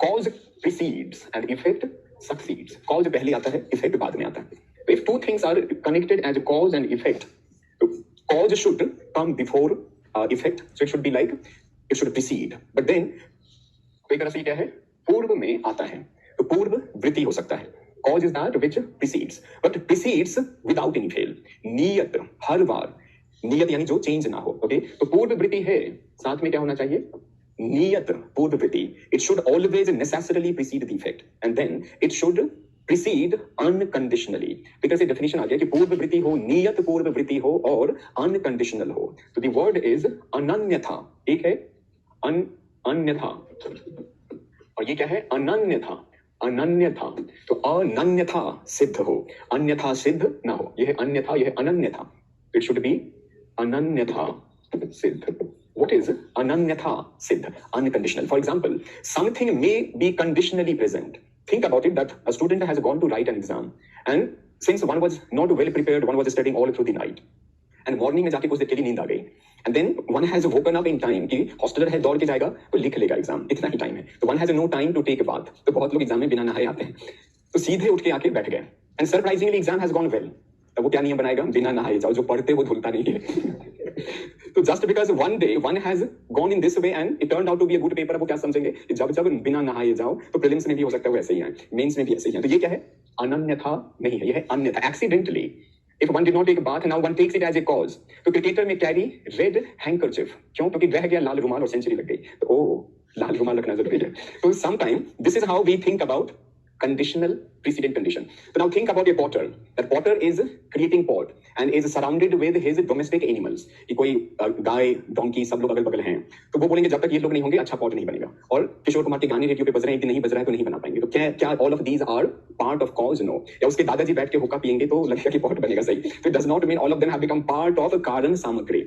Cause precedes and effect succeeds. Cause पहले आता है, effect बाद में आता है. If two things are connected as a cause and effect, so cause should come before effect. So it should be like, it should precede. But then, कोई तरह से क्या है? पूर्व में आता है. तो पूर्व वृत्ति हो सकता है. Cause is that which precedes, but precedes without any fail. नियत हर बार, नियत यानी जो चेंज ना हो. ओके, तो पूर्व वृत्ति है, साथ में क्या होना चाहिए? नियत पूर्व वृत्ति. It should always necessarily precede the effect, and then it should precede unconditionally. because a definition आ गया कि पूर्व वृत्ति हो, नियत पूर्व वृत्ति हो और unconditional हो. तो the word is अनन्यथा. एक है अन्यथा, और ये क्या है? अनन्यथा. अनन्यथा. तो अनन्यथा सिद्ध हो, अन्यथा सिद्ध ना हो. यह है अन्यथा, यह है अनन्यथा. It should be अनन्यथा सिद्ध. What is ananyatha siddha? Unconditional. For example, something may be conditionally present. Think about it, that a student has gone to write an exam, and since one was not well prepared, one was studying all through the night, and morning में जाके कुछ देर के लिए नींद आ गई, and then one has woken up in time कि hosteller है, दौड़ के जाएगा तो लिख लेगा एग्जाम, इतना ही टाइम है. तो one has no time to take a bath. तो बहुत लोग एग्जाम में बिना नहाए आते हैं, तो सीधे उठ के आके बैठ गए, and surprisingly exam has gone well. तो वो क्या नियम बनाएगा? बिना नहाए जाओ. जो पढ़ते वो धुलता नहीं है. तो just because one day one has gone in this way and it turned out to be a good paper, वो क्या समझेंगे? जब जब बिना नहाए जाओ तो प्रीलिम्स में भी हो सकता है वैसे ही है, मेंस में भी ऐसे ही है. तो ये क्या है? अनन्यथा नहीं है, ये है अन्यथा. Accidentally, if one did not take a bath and now one takes it as a cause. तो क्रिकेटर में कैरी रेड हैंकरचिफ, क्यों? क्योंकि रह गया लाल रुमाल और सेंचुरी लग गई. तो ओ लाल रुमाल रखना जरूरी है. तो sometime this is how we think about conditional precedent condition. So now think about a potter. That potter is creating pot and is surrounded with his domestic animals. ये कोई गाय, डोंकी, सब लोग अगल बगल हैं. तो वो बोलेंगे जब तक ये लोग नहीं होंगे अच्छा पॉट नहीं बनेगा. और किशोर कुमार के गाने रेडियो पे बज रहे हैं, कि नहीं बज रहा है तो नहीं बना पाएंगे. तो क्या all of these are part of cause? No. या उसके दादाजी बैठ के हुक्का पियेंगे तो लगेगा कि पॉट बनेगा सही. So it does not mean all of them have become part of कारण सामग्री.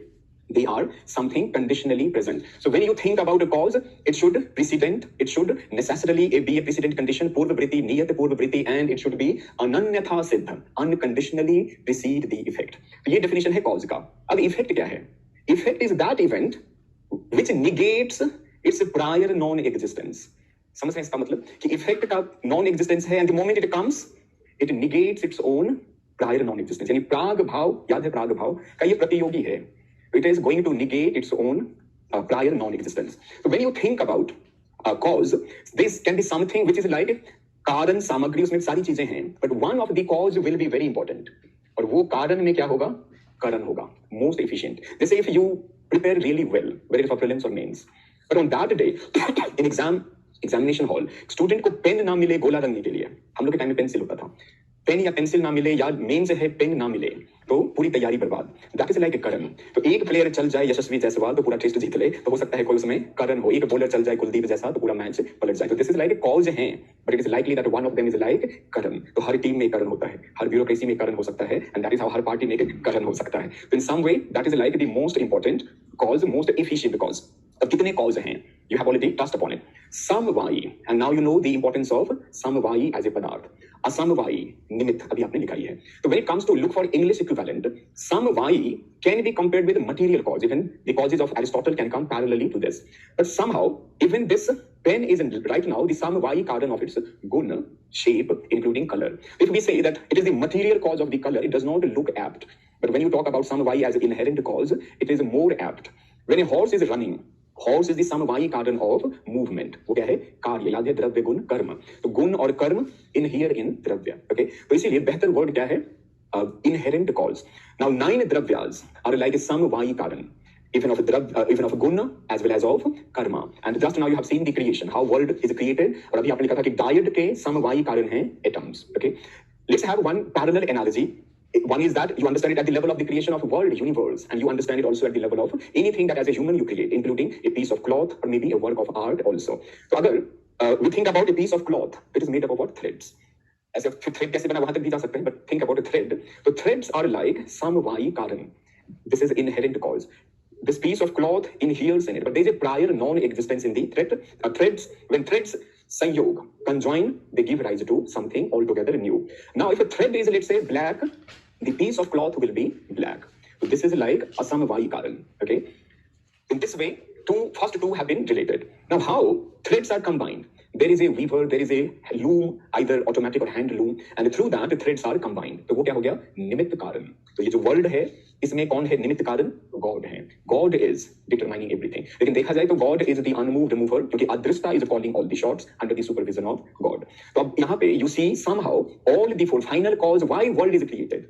They are something conditionally present. So when you think about a cause, it should precedent, it should necessarily be a precedent condition, purva vritti, niyat purva vritti, and it should be ananyatha siddha, unconditionally precede the effect. तो ये definition है cause का. अब effect क्या है? Effect is that event which negates its prior non-existence. समझ रहे हैं इसका मतलब? कि effect का non-existence है, and the moment it comes, it negates its own prior non-existence. यानी प्राग भाव, याद है प्राग भाव का ये प्रतियोगी है. It is going to negate its own prior non-existence. So when you think about a cause, this can be something which is like कारण सामग्री, उसमें सारी चीजें हैं, but one of the cause will be very important. और वो कारण में क्या होगा? करण होगा, most efficient. They say if you prepare really well, whether it's for prelims or mains, but on that day in examination hall, student को pen ना मिले गोला रंगने के लिए, हम लोग के टाइम में पेंसिल होता था, पेन या पेंसिल ना मिले, या मेन से है पेन ना मिले, तो पूरी तैयारी बर्बाद. दैट इज लाइक ए करण. तो एक प्लेयर चल जाए यशस्वी जायसवाल तो पूरा टेस्ट जीत ले, तो हो सकता है कोई उसमें करण हो. एक बॉलर चल जाए कुलदीप जैसा तो पूरा मैच पलट जाए. तो this is like a cause है, but it is likely that one of them is like करण. तो हर टीम में करण होता है, हर ब्यूरोक्रेसी में करण हो सकता है, एंड दैट इज हाउ हर पार्टी में करण हो सकता है. तो in some way that is like the most important cause, most efficient cause. अब कितने cause हैं? You have already touched upon it. समवायी, and now you know the importance of समवायी as a पदार्थ. असमवायी निमित्त अभी आपने लिखाई है. तो when it comes to look for English equivalent, समवायी can be compared with material cause. Even the causes of Aristotle can come parallelly to this. But somehow, even this pen is right now the समवायी कारण of its gun, shape, including color. If we say that it is the material cause of the color, it does not look apt. But when you talk about समवायी as an inherent cause, it is more apt. When a horse is running, horse is the समवायी कारण of movement. वो क्या है? कार्य. याद है द्रव्य गुण कर्म. तो गुण और कर्म inhere in द्रव्य. Okay? तो इसीलिए बेहतर वर्ड क्या है? Inherent cause. Now 9 द्रव्यास are like a समवायी कारण. even of even of gun as well as of karma. And just now you have seen the creation, how world is created. और अभी आपने लिखा था कि diet के समवायी कारण हैं atoms. Okay, let's have one parallel analogy. One is that you understand it at the level of the creation of world, universe, and you understand it also at the level of anything that as a human you create, including a piece of cloth or maybe a work of art also. So अगर we think about a piece of cloth, it is made up of what? Threads. ऐसे thread कैसे बना वहां तक भी जा सकते हैं, but think about a thread. So threads are like समवायी कारण. This is inherent cause. This piece of cloth inheres in it, but there is a prior non-existence in the thread. Threads, when threads sanyog, conjoin, they give rise to something altogether new. Now, if a thread is, let's say, black, the piece of cloth will be black. So this is like asamvayi karan. Okay. In this way, first two have been related. Now, how threads are combined? There is a weaver, there is a loom, either automatic or hand loom, and through that the threads are combined. तो वो क्या हो गया? निमित्त कारण. तो ये जो वर्ल्ड है, इसमें कौन है निमित्त कारण? गॉड है. God is determining everything. लेकिन देखा जाए तो God is the unmoved mover, क्योंकि अदृष्टा is calling all the shots under the supervision of God. तो अब यहाँ पे you see somehow all the four final cause why world is created.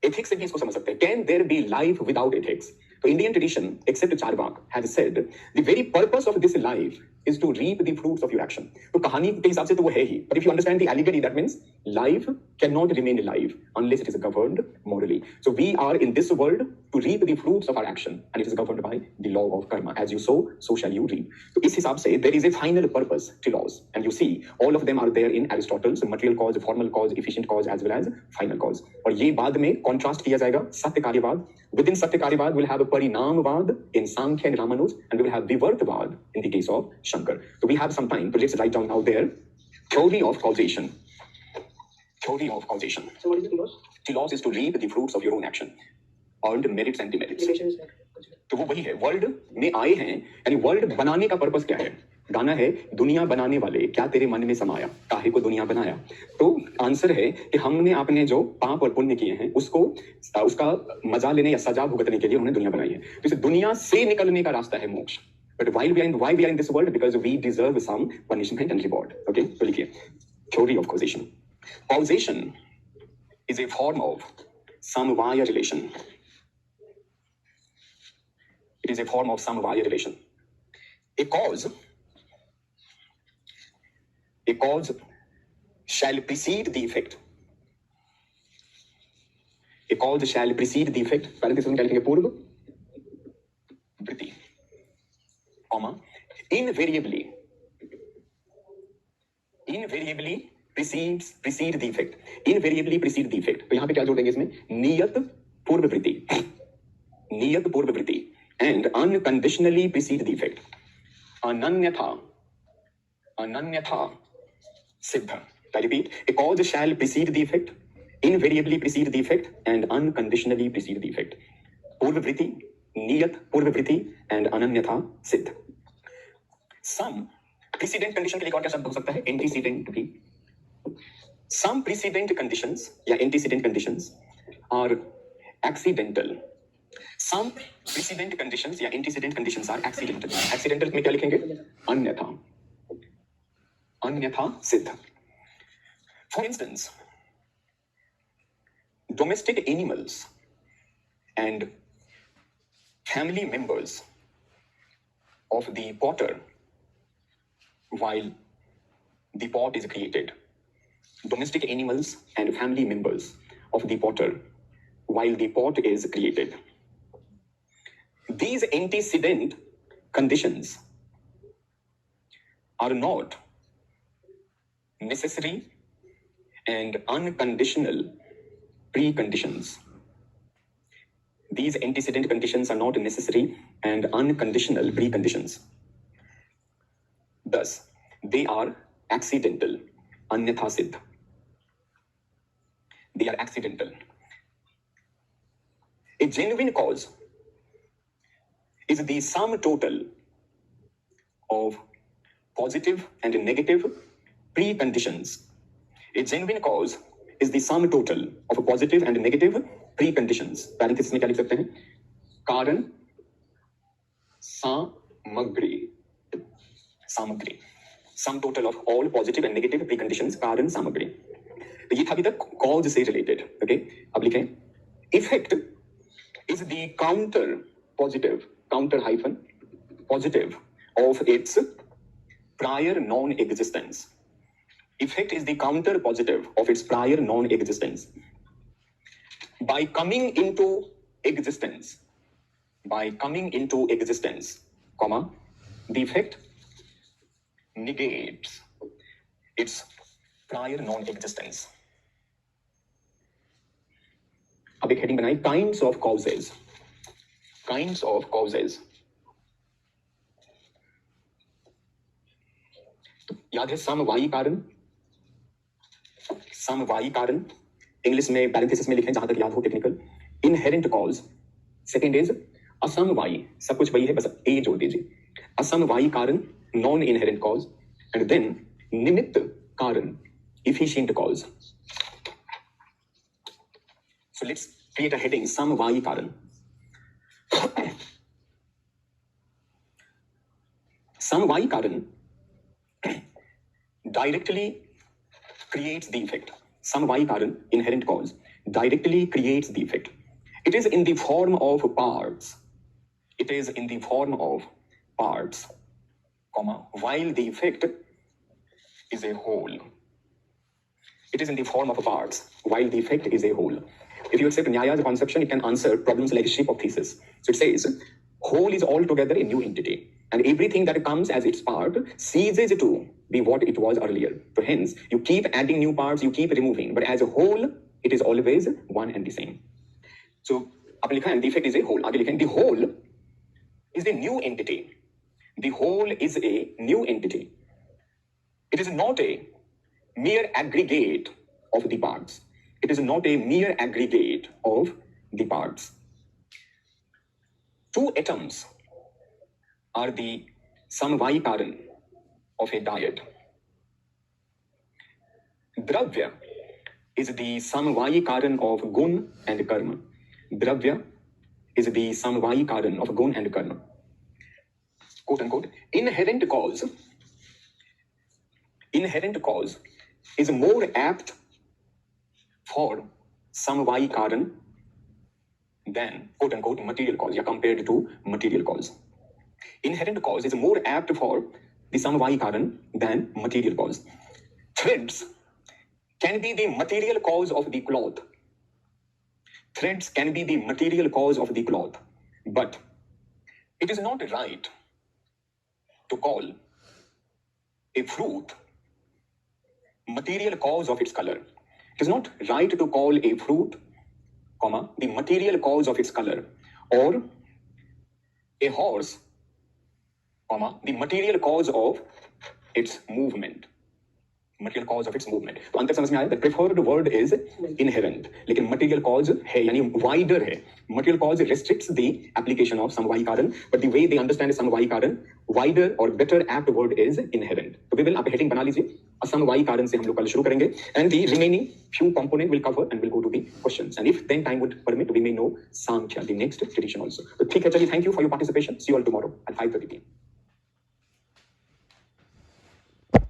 Ethics से भी इसको समझ सकते हैं. Can there be life without ethics? तो Indian tradition except Charvaka has said the very purpose of this life is to reap the fruits of your action. तो कहानी के हिसाब से तो वो है ही, but if you understand the allegory, that means life cannot remain alive unless it is governed morally. So we are in this world to reap the fruits of our action, and it is governed by the law of karma. As you sow, so shall you reap. तो इस हिसाब से there is a final purpose to laws, and you see all of them are there in Aristotle's material cause, formal cause, efficient cause, as well as final cause. और ये बाद में contrast किया जाएगा सत्य कार्यवाद. Within सत्य कार्यवाद we'll have a परिणामवाद in Sankhya and Ramanuj, and we will have vivartavad in the case of Shankar. So we have some time, but let's write down out there theory of causation. Theory of causation. So what is the telos? Telos is to reap the fruits of your own action, earned merits and demerits. Relation is like. तो वो वही है, world में आए हैं, यानी world बनाने का पर्पस क्या है? गाना है दुनिया बनाने वाले क्या तेरे मन में समाया, काहे को दुनिया बनाया. तो आंसर है कि हमने आपने जो पाप और पुण्य किए हैं उसको उसका मजा लेने या सजा भुगतने के लिए उन्होंने दुनिया बनाई है. तो इस दुनिया से निकलने का रास्ता है मोक्ष. But why we are in this world? Because we deserve some punishment and reward. Okay, तो लिखिए theory of causation. Causation is a form of samvaya relation. It is a form of samvaya relation. A cause shall precede the effect. A cause shall precede the effect. parenthesis में क्या लिखेंगे? पूर्व वृत्ति, comma, invariably precede the effect. Invariably precede the effect. तो यहाँ पे क्या जोड़ देंगे इसमें? नियत पूर्व वृत्ति. नियत पूर्व वृत्ति and unconditionally precede the effect. Ananyatha siddha. I repeat, a cause shall precede the effect, invariably precede the effect, and unconditionally precede the effect. पूर्व वृत्ति, नियत पूर्व वृत्ति and ananyatha siddha. Some precedent condition के लिए और क्या शब्द हो सकता है? Antecedent भी. Some precedent conditions या antecedent conditions are accidental. Some precedent conditions या antecedent conditions are accidental. Accidental में क्या लिखेंगे? अन्यथा. अन्यथा सिद्ध. For instance, domestic animals and family members of the potter while the pot is created. Domestic animals and family members of the potter while the pot is created. These antecedent conditions are not necessary and unconditional preconditions. These antecedent conditions are not necessary and unconditional preconditions. Thus, they are accidental. Anyatha siddh. They are accidental. A genuine cause is the sum total of positive and negative preconditions. A genuine cause is the sum total of positive and negative preconditions. Parenthesis में क्या लिख सकते हैं? कारण सामग्री. सामग्री. Sum total of all positive and negative preconditions. कारण सामग्री. तो ये था अभी तक cause से related. Okay? अब लिखें effect is the counter positive counter hyphen positive of its prior non-existence. Effect is the counter positive of its prior non-existence. By coming into existence, comma, the effect negates its prior non-existence. अब एक heading बनाई, kinds of causes. याद है समवायी कारण, English में parenthesis में लिखें जहां तक याद हो technical. Inherent cause, second is असमवायी, सब कुछ वही है बस ए जोड़ दीजिए. Asamavayi karan, non inherent cause, and then nimitta karan, efficient cause. So let's create a heading, samavayi karan. Samavayi कारण directly creates the effect. Samvayi karan, inherent cause, directly creates the effect. It is in the form of parts. Comma, while the effect is a whole. It is in the form of parts, while the effect is a whole. If you accept Nyaya's conception, it can answer problems like shape of thesis. So it says, whole is altogether a new entity, and everything that comes as its part ceases to be what it was earlier. So hence, you keep adding new parts, you keep removing, but as a whole, it is always one and the same. So, आपने लिखा है, the effect is a whole. आगे लिखें, the whole is a new entity. The whole is a new entity. It is not a mere aggregate of the parts. It is not a mere aggregate of the parts. Two atoms are the samvayi karan of a diet. Dravya is the samvayi karan of gun and karma. Dravya is the samvayi karan of gun and karma. Quote unquote. Inherent cause is more apt for samvayi karan than quote unquote material cause, compared to material cause. Inherent cause is more apt for the samvayi karan than material cause. Threads can be the material cause of the cloth. But it is not right to call a fruit material cause of its color. It is not right to call a fruit, comma, the material cause of its color, or a horse, comma, the material cause of its movement. तो अंतर समझ में आया. The preferred word is inherent, लेकिन material cause है, यानी wider है. Material cause restricts the application of samvayi karan, but the way they understand samvayi karan, wider or better apt word is inherent. तो we will, आप heading बना लीजिए. असमवायी कारण से हम लोग कल शुरू करेंगे, and the remaining few component will cover and we'll go to the questions, and if then time would permit, we may know Sankhya, the next tradition also. तो ठीक है, चलिए, thank you for your participation. See you all tomorrow at 5:30 p.m.